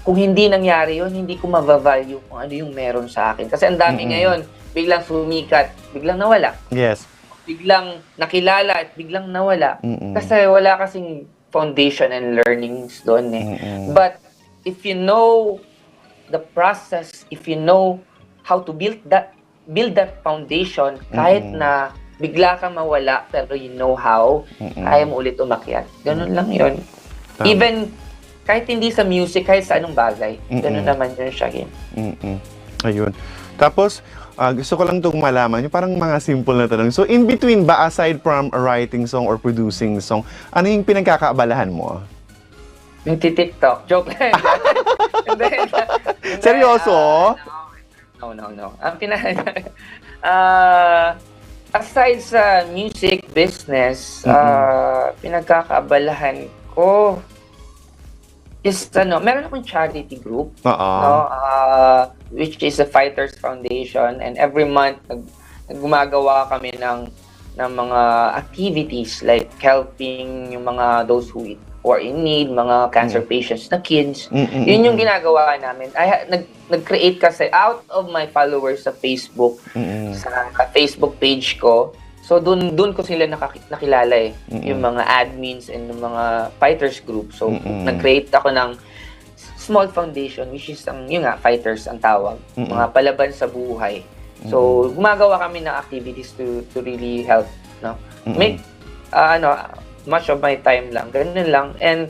kung hindi nangyari yun, hindi ko ma-value kung ano yung meron sa akin. Kasi ang dami ngayon, biglang sumikat, biglang nawala. Yes. Biglang nakilala at biglang nawala. Kasi wala kasing foundation and learnings doon eh. But if you know the process, if you know how to build that foundation, kahit na bigla ka mawala, pero you know how, kaya mo ulit umakyat. Ganun lang yun. Even kahit hindi sa music, kahit sa anong bagay. Ganun naman yun siya. Ayun. Tapos, gusto ko lang itong malaman, yung parang mga simple na tanong. So, in between ba, aside from writing song or producing song, ano yung pinagkakaabalahan mo? Yung TikTok. Joke lang. Seryoso? No. Ang aside sa music business, pinagkakaabalahan ko, is meron akong charity group, which is the Fighters Foundation, and every month gumagawa kami ng mga activities like helping yung mga those who are in need, mga cancer patients na kids. Yun yung ginagawa namin. Nag-create kasi out of my followers sa Facebook, sa Facebook page ko. So doon ko sila nakilala yung mga admins and yung mga fighters group. So nag-create ako ng small foundation, which is yun nga, fighters ang tawag, mga palaban sa buhay. So gumagawa kami ng activities to really help, make much of my time lang, ganun lang. And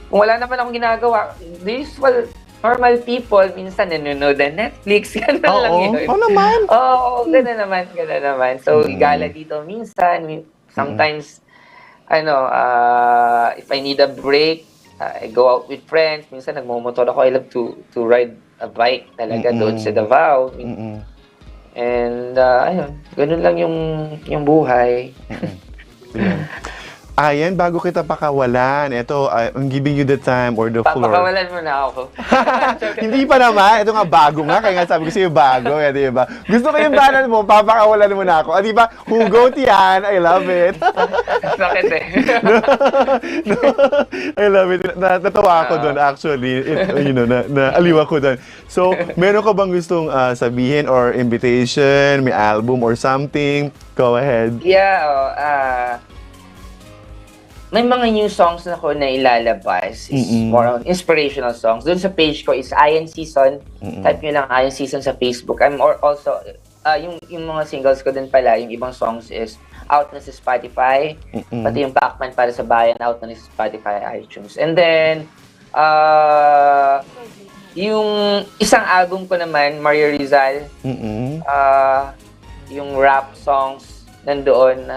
kung wala naman akong ginagawa, the usual normal people, minsan nanonood ng Netflix, ganun lang yun. Oo naman. Oo, ganun naman. So, igala dito minsan, sometimes, if I need a break, I go out with friends, minsan nagmumotor ako, I love to ride a bike talaga doon sa Davao. And, ayun, ganun lang yung buhay. Ayan, bago kita pakawalan, ito, I'm giving you the time or the floor. Papakawalan mo na ako. Hindi pa naman. Ito nga, bago nga. Kaya nga sabi ko sa'yo, bago. Di ba? Gusto ko yung banal mo, papakawalan mo na ako. Di ba? Hugot yan. I love it. Bakit No, I love it. Natawa ako doon, actually. Naaliw ako doon. So, meron ka bang gustong sabihin or invitation, may album or something? Go ahead. Yeah, may mga new songs na ako na ilalabas. Is more on inspirational songs. Doon sa page ko is Ian Season. Type nyo lang Ian Season sa Facebook. I'm also, yung mga singles ko din pala, yung ibang songs is out na sa Spotify. Pati yung Pac-Man para sa Bayan, out na sa Spotify, iTunes. And then, yung isang album ko naman, Mario Rizal, yung rap songs, nandoon,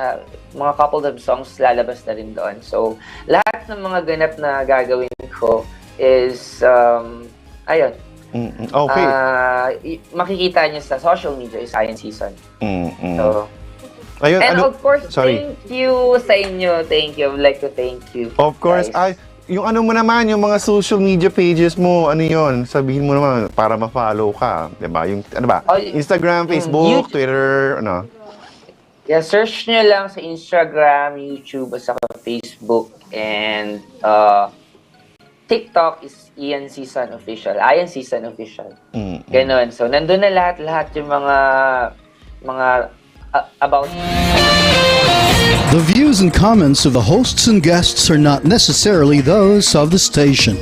mga couple of songs lalabas na rin doon. So, lahat ng mga ganap na gagawin ko is, ayun. Okay. Makikita niyo sa social media is Ian Season. So, ayun, and of course, sorry. thank you sa inyo. Thank you. I would like to thank you. Of course. Yung mo naman, yung mga social media pages mo, yon? Sabihin mo naman para ma-follow ka. Diba? Yung, Instagram, Facebook, YouTube, Twitter, Yeah, search nyo lang sa Instagram, YouTube, at saka Facebook, and TikTok is Ian Season Official. Ian Season Official. Ganon. So, nandun na lahat yung mga about... The views and comments of the hosts and guests are not necessarily those of the station.